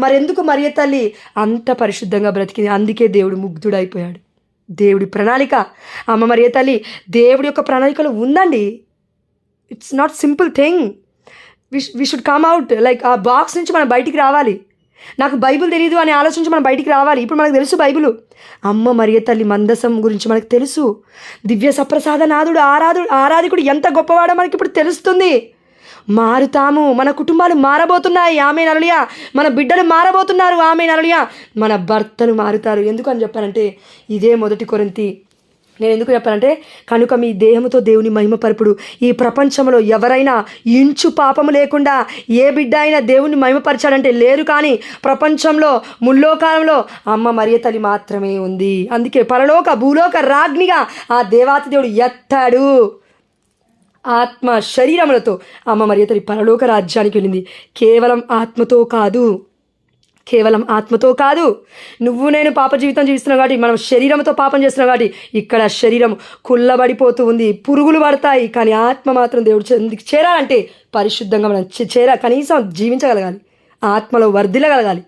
మరెందుకు మరియ తల్లి అంత పరిశుద్ధంగా బ్రతికింది? అందుకే దేవుడు ముగ్ధుడైపోయాడు. దేవుడి ప్రణాళిక, అమ్మ మరియ తల్లి దేవుడి యొక్క ప్రణాళికలో ఉందండి. It's not simple thing. We should come out, like ఆ బాక్స్ నుంచి మనం బయటికి రావాలి. నాకు బైబిల్ తెలియదు అనే ఆలోచించి మనం బయటికి రావాలి. ఇప్పుడు మనకు తెలుసు బైబిల్. అమ్మ మరియ తల్లి మందసం గురించి మనకు తెలుసు. దివ్య సప్రసాద నాథుడు ఆరాధికుడు ఎంత గొప్పవాడో మనకి ఇప్పుడు తెలుస్తుంది. మారుతాము. మన కుటుంబాలు మారబోతున్నాయి. ఆమేన్ హల్లెలూయా. మన బిడ్డలు మారబోతున్నారు. ఆమేన్ హల్లెలూయా. మన భర్తలు మారుతారు. ఎందుకు అని చెప్పానంటే ఇదే 1 కొరింథీ. నేను ఎందుకు చెప్పానంటే, కనుక మీ దేహముతో దేవుని మహిమపరుపుడు. ఈ ప్రపంచంలో ఎవరైనా ఇంచు పాపము లేకుండా ఏ బిడ్డ అయినా దేవుని మహిమపరచాడంటే లేరు. కానీ ప్రపంచంలో ముల్లోకాలంలో అమ్మ మరియ తల్లి మాత్రమే ఉంది. అందుకే పరలోక భూలోక రాజ్ఞిగా ఆ దేవాతి దేవుడు ఎత్తాడు. ఆత్మ శరీరములతో అమ్మ మరియ తల్లి పరలోక రాజ్యానికి వెళ్ళింది. కేవలం ఆత్మతో కాదు. నువ్వు నేను పాప జీవితం జీవిస్తున్నావు కాబట్టి, మనం శరీరంతో పాపం చేస్తున్నావు కాబట్టి ఇక్కడ శరీరం కుల్లబడిపోతూ ఉంది, పురుగులు పడతాయి. కానీ ఆత్మ మాత్రం దేవుడు చేరాలంటే పరిశుద్ధంగా మనం కనీసం జీవించగలగాలి, ఆత్మలో వర్ధిల్లగలగాలి.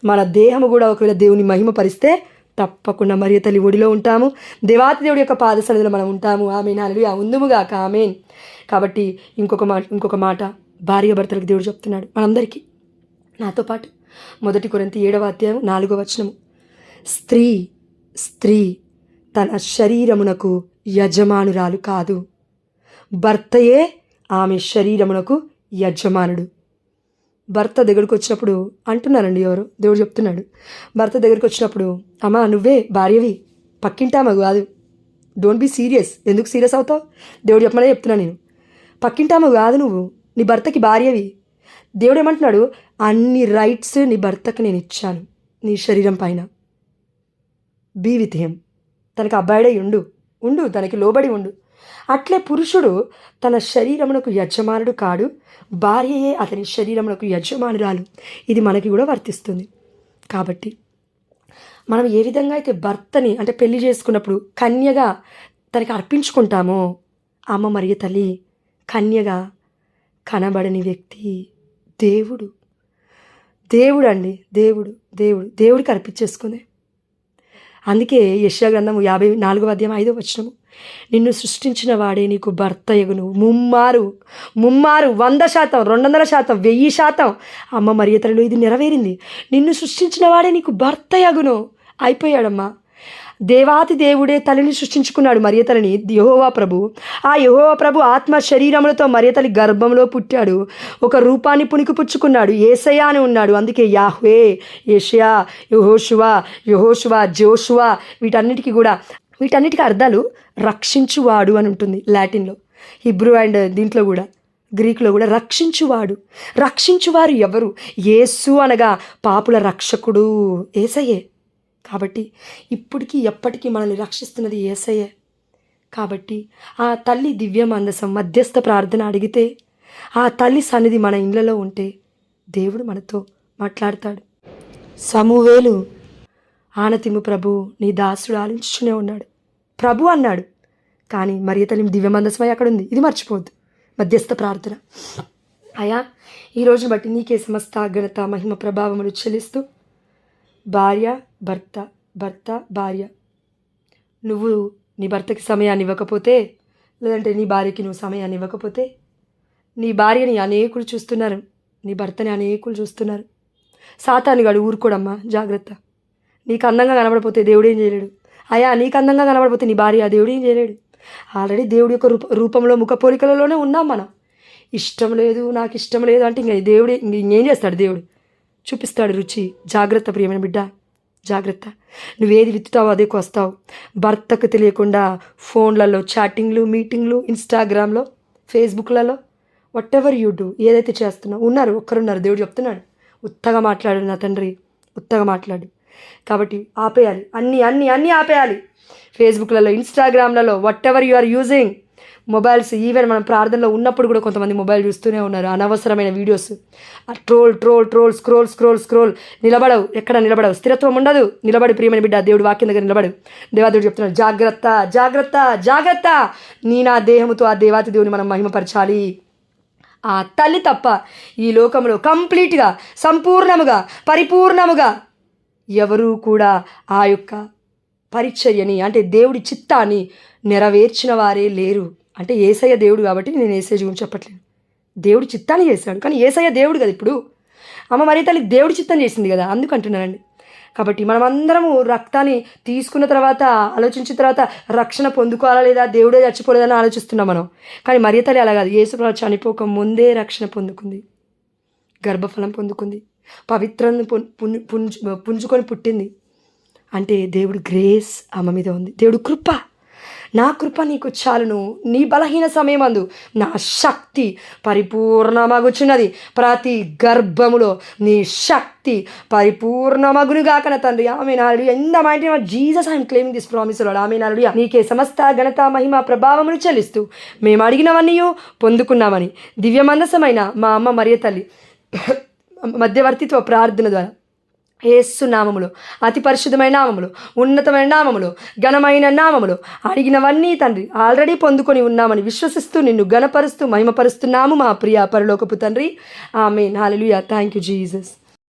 మన దేహము కూడా ఒకవేళ దేవుని మహిమపరిస్తే తప్పకుండా మరియ తల్లి ఒడిలో ఉంటాము. దేవాతి దేవుడి యొక్క పాదసన్నిధిలో మనం ఉంటాము. ఆమేన్ హల్లెలూయా. ఉందుముగాక. ఆమేన్. కాబట్టి ఇంకొక మాట భార్య భర్తలకు దేవుడు చెప్తున్నాడు మనందరికీ, నాతో పాటు. 1 కొరింథీ 7:4 వచనము, స్త్రీ తన శరీరమునకు యజమానురాలు కాదు, భర్తయే ఆమె శరీరమునకు యజమానుడు. భర్త దగ్గరకు వచ్చినప్పుడు అంటున్నారండి ఎవరు, దేవుడు చెప్తున్నాడు. భర్త దగ్గరికి వచ్చినప్పుడు, అమ్మా నువ్వే భార్యవి, పక్కింటామా కాదు. Don't be serious. ఎందుకు సీరియస్ అవుతావు? దేవుడు చెప్పమనే చెప్తున్నా నేను. పక్కింటామా కాదు, నువ్వు నీ భర్తకి భార్యవి. దేవుడు ఏమంటున్నాడు? అన్ని రైట్స్ నీ భర్తకి నేను ఇచ్చాను నీ శరీరం పైన. Be with him. తనకు అబ్బాయిడై ఉండు, తనకి లోబడి ఉండు. అట్లే పురుషుడు తన శరీరమునకు యజమానుడు కాడు, భార్యయే అతని శరీరమునకు యజమానురాలు. ఇది మనకి కూడా వర్తిస్తుంది. కాబట్టి మనం ఏ విధంగా అయితే భర్తని అంటే పెళ్లి చేసుకున్నప్పుడు కన్యగా తనకి అర్పించుకుంటామో, అమ్మ మరియ తల్లి కన్యగా కనబడని వ్యక్తి దేవుడు అండి. దేవుడికి అర్పించేసుకుంది. అందుకే యెషయా గ్రంథము 54వ అధ్యాయం 5వ వచనము, నిన్ను సృష్టించిన వాడే నీకు భర్త ఎగును. ముమ్మారు 100%, 200%, 1000%. అమ్మ మరియ తల్లిలో ఇది నెరవేరింది. నిన్ను సృష్టించిన వాడే నీకు భర్త ఎగును. అయిపోయాడమ్మా. దేవాతి దేవుడే తల్లిని సృష్టించుకున్నాడు, మరియ తల్లిని, యెహోవా ప్రభు. ఆ యెహోవా ప్రభు ఆత్మ శరీరములతో మరియ తల్లి గర్భంలో పుట్టాడు. ఒక రూపాన్ని పుణికిపుచ్చుకున్నాడు. యేసయ్య అని ఉన్నాడు. అందుకే యాహ్వే, యెషయా, యెహోషువ, జోషువా, వీటన్నిటికీ అర్థాలు రక్షించువాడు అని ఉంటుంది లాటిన్లో, హిబ్రూ అండ్ దీంట్లో కూడా, గ్రీకులో కూడా. రక్షించువారు ఎవరు? యేసు అనగా పాపుల రక్షకుడు యేసయ్యే. కాబట్టి ఇప్పటికీ ఎప్పటికీ మనల్ని రక్షిస్తున్నది యేసయ్యే. కాబట్టి ఆ తల్లి దివ్య మందసం మధ్యస్థ ప్రార్థన అడిగితే, ఆ తల్లి సన్నిధి మన ఇళ్ళలో ఉంటే దేవుడు మనతో మాట్లాడతాడు. సమూవేలు, ఆనతిము ప్రభు నీ దాసుడు ఆలించునే ఉన్నాడు ప్రభు అన్నాడు. కానీ మరియ తల్లి దివ్య మందసమై అక్కడ ఉంది. ఇది మర్చిపోవద్దు. మధ్యస్థ ప్రార్థన. అయా, ఈ రోజును బట్టి నీకే సమస్త ఘనత మహిమ ప్రభావములు చెల్లిస్తూ, భార్య భర్త, భర్త భార్య, నువ్వు నీ భర్తకి సమయాన్ని ఇవ్వకపోతే, లేదంటే నీ భార్యకి నువ్వు సమయాన్ని ఇవ్వకపోతే, నీ భార్యని అనేకులు చూస్తున్నారు, నీ భర్తని అనేకులు చూస్తున్నారు. సాతానుగాడు ఊరుకోడమ్మా, జాగ్రత్త. నీకు అందంగా కనబడిపోతే దేవుడు ఏం చేయలేడు. అయా, నీకు అందంగా కనబడిపోతే నీ భార్య దేవుడు ఏం చేయలేడు. ఆల్రెడీ దేవుడి యొక్క రూపంలో ముఖ పోలికలలోనే ఉన్నాం మనం. ఇష్టం లేదు, నాకు ఇష్టం లేదు అంటే ఇంకేం చేస్తాడు దేవుడు? చూపిస్తాడు రుచి. జాగ్రత్త ప్రియమైన బిడ్డ, జాగ్రత్త. నువ్వేది విత్తుతావో అదే కోస్తావు. భర్తకు తెలియకుండా ఫోన్లలో చాటింగ్లు, మీటింగ్లు, ఇన్స్టాగ్రామ్లో, ఫేస్బుక్లలో, వాట్ ఎవర్ యూ డూ, ఏదైతే చేస్తున్నావు, ఒక్కరున్నారు. దేవుడు చెప్తున్నాడు, ఉత్తగా మాట్లాడు నా తండ్రి, ఉత్తగా మాట్లాడు. కాబట్టి ఆపేయాలి, అన్నీ ఆపేయాలి. ఫేస్బుక్లలో, ఇన్స్టాగ్రామ్లలో, whatever you are using mobiles. Even మనం ప్రార్థనలో ఉన్నప్పుడు కూడా కొంతమంది మొబైల్ చూస్తూనే ఉన్నారు. అనవసరమైన వీడియోస్, స్క్రోల్. నిలబడవు, ఎక్కడ నిలబడవు, స్థిరత్వం ఉండదు. నిలబడి ప్రియమైన బిడ్డ, దేవుడు వాక్యం దగ్గర నిలబడు. దేవాదేవుడు చెప్తున్నాడు, జాగ్రత్త. నా దేహముతో ఆ దేవాతి దేవుని మనం మహిమపరచాలి. ఆ తల్లి తప్ప ఈ లోకంలో కంప్లీట్గా, సంపూర్ణముగా, పరిపూర్ణముగా ఎవరూ కూడా ఆ యొక్క పరిచర్యని, అంటే దేవుడి చిత్తాన్ని నెరవేర్చిన వారే లేరు. అంటే యేసయ్య దేవుడు కాబట్టి నేను యేసయ్య గురించి చెప్పట్లేదు. దేవుడి చిత్తాన్ని చేశాడు, కానీ యేసయ్య దేవుడు కదా. ఇప్పుడు అమ్మ మరియ తల్లి దేవుడి చిత్తం చేసింది కదా, అందుకంటున్నానండి. కాబట్టి మనమందరము రక్తాన్ని తీసుకున్న తర్వాత, ఆలోచించిన తర్వాత రక్షణ పొందుకోవాలా లేదా, దేవుడే చచ్చిపోలేదని ఆలోచిస్తున్నాం మనం. కానీ మరియ తల్లి అలా కాదు. యేసు ప్రభు చనిపోక ముందే రక్షణ పొందుకుంది, గర్భఫలం పొందుకుంది, పవిత్రాన్ని పుంజుకొని పుట్టింది. అంటే దేవుడు గ్రేస్ ఆమె మీద ఉంది. దేవుడు కృప, నా కృప నీకు చాలును, నీ బలహీన సమయమందు నా శక్తి పరిపూర్ణమగుచున్నది. ప్రతి గర్భములో నీ శక్తి పరిపూర్ణమగునుగాక నా తండ్రి. Amen, hallelujah. In the mighty name of Jesus I am claiming this promise Lord. Amen, hallelujah. నీకే సమస్త ఘనత మహిమ ప్రభావమును చెల్లిస్తూ మేము అడిగినవన్నీ పొందుకున్నామని దివ్య మందసమైన మా అమ్మ మరియ తల్లి మధ్యవర్తిత్వ ప్రార్థన ద్వారా యేసు నామములో, అతి పరిశుద్ధమైన నామములో, ఉన్నతమైన నామములో, ఘనమైన నామములో అడిగినవన్నీ తండ్రి ఆల్రెడీ పొందుకొని ఉన్నామని విశ్వసిస్తూ నిన్ను ఘనపరుస్తూ మహిమపరుస్తున్నాము మా ప్రియ పరలోకపు తండ్రి. Amen, hallelujah. Thank you Jesus.